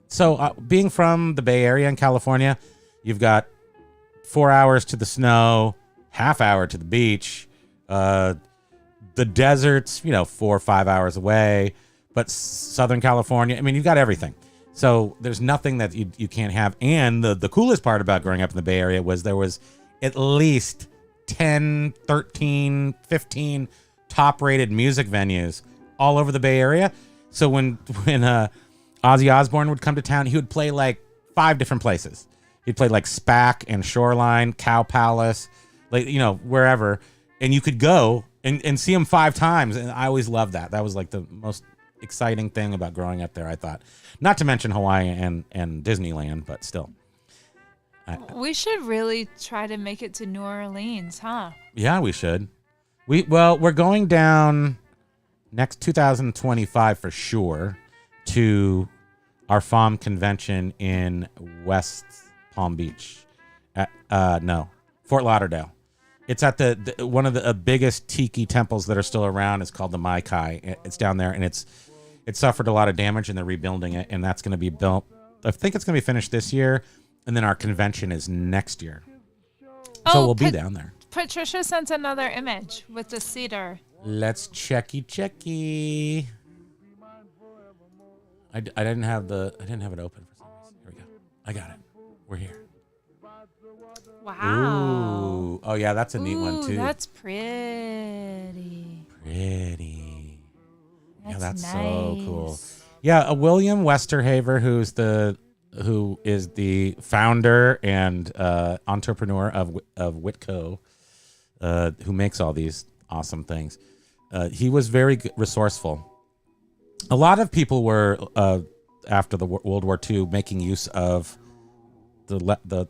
So being from the Bay Area in California, you've got 4 hours to the snow, half hour to the beach. The desert's, 4 or 5 hours away. But Southern California, I mean, you've got everything. So there's nothing that you can't have. And the coolest part about growing up in the Bay Area was there was at least 10, 13, 15 top-rated music venues all over the Bay Area. So when Ozzy Osbourne would come to town, he would play like 5 different places. He'd play like SPAC and Shoreline, Cow Palace, like, wherever. And you could go and see him 5 times. And I always loved that. That was like the most exciting thing about growing up there, I thought. Not to mention Hawaii and Disneyland, but still. We should really try to make it to New Orleans, huh? Yeah, we should. We're going down next 2025 for sure to our FOM convention in West Palm Beach. Fort Lauderdale. It's at the one of the biggest tiki temples that are still around. It's called the Mai Kai. It's down there, and it suffered a lot of damage, and they're rebuilding it, and that's going to be built. I think it's going to be finished this year, and then our convention is next year. So we'll be down there. Patricia sent another image with the cedar. Let's checky. I didn't have it open for some reason. Here we go. I got it. We're here. Wow. Ooh. Oh yeah, that's a neat one too. That's pretty. Yeah, that's nice. so cool. Yeah, William Westerhaver, who is the founder and entrepreneur of WICO, who makes all these awesome things. He was very resourceful. A lot of people were after the World War II making use of the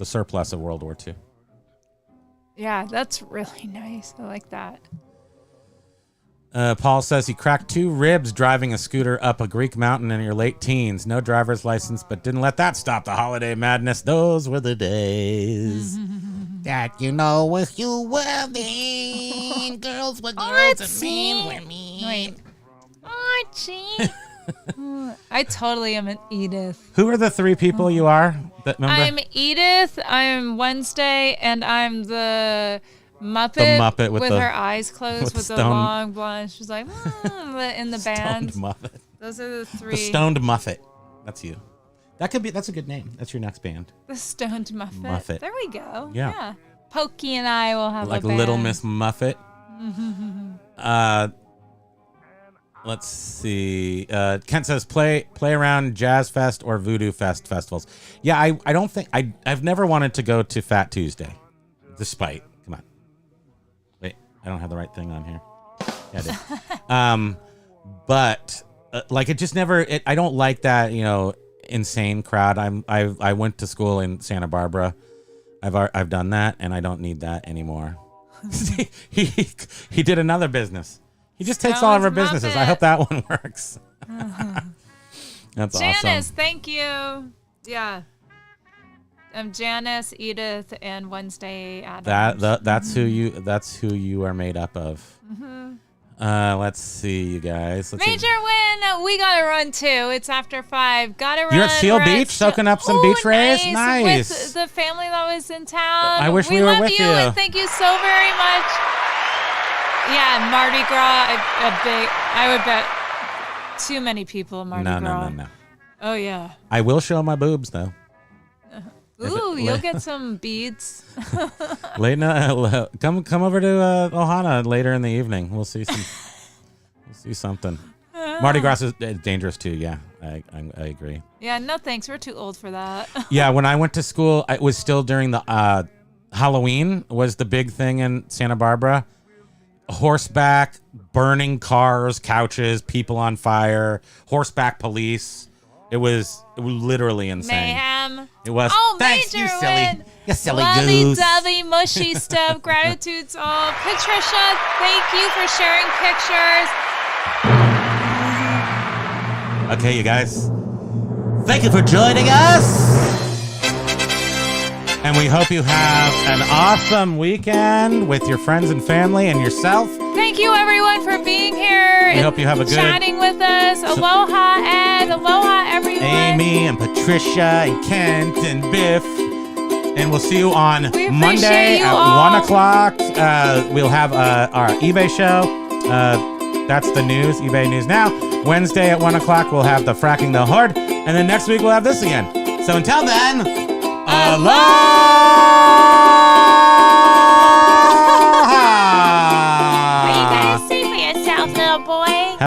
surplus of World War II. Yeah, that's really nice. I like that. Paul says he cracked 2 ribs driving a scooter up a Greek mountain in your late teens. No driver's license, but didn't let that stop the holiday madness. Those were the days. That if you were mean, girls were girls and men were mean. Wait. Archie. I totally am an Edith. Who are the 3 people you are? That member? I'm Edith, I'm Wednesday, and I'm the Muppet with her eyes closed with the long blonde. She's like, in the band. Stoned Muppet. Those are the 3. The Stoned Muffet. That's you. That's a good name. That's your next band. The Stoned Muffet. There we go. Yeah. Pokey and I will have like a band. Little Miss Muffet. Let's see. Kent says play around Jazz Fest or Voodoo Fest festivals. Yeah, I don't think I've never wanted to go to Fat Tuesday. Despite, come on. Wait, I don't have the right thing on here. Yeah, I did. But like it just never. I don't like that. Insane crowd. I went to school in Santa Barbara. I've done that, and I don't need that anymore. he did another business. He just takes all of our businesses. I hope that one works. That's Janice, awesome. thank you. Yeah. Janice, Edith, and Wednesday Adams. That's who you are made up of. Let's see, you guys. Major win. We gotta run too. It's after 5. Gotta run. You're at Seal Beach, soaking up some beach rays. Nice. With the family that was in town. I wish we were with you. And thank you so very much. Yeah, Mardi Gras. I would bet too many people in Mardi Gras. No. Oh yeah. I will show my boobs though. Ooh, you'll get some beads. Come over to Ohana later in the evening. We'll see something. Mardi Gras is dangerous too. Yeah, I agree. Yeah, no thanks. We're too old for that. Yeah, when I went to school, it was still during the Halloween was the big thing in Santa Barbara. Horseback, burning cars, couches, people on fire, horseback police. It was literally insane. Mayhem. It was. Oh, Thanks, Major you silly, win. you silly Lovey goose. dovey, mushy stuff. Gratitudes all. Patricia, thank you for sharing pictures. Okay, you guys. Thank you for joining us. And we hope you have an awesome weekend with your friends and family and yourself. Thank you, everyone, for being here. We hope you have a good chatting with us. Aloha, Ed. Aloha, everyone. Amy and Patricia and Kent and Biff. And we'll see you on Monday at 1 o'clock. We'll have our eBay show. That's the news, eBay News Now. Wednesday at 1 o'clock, we'll have the Fracking the Horde. And then next week, we'll have this again. So until then, aloha!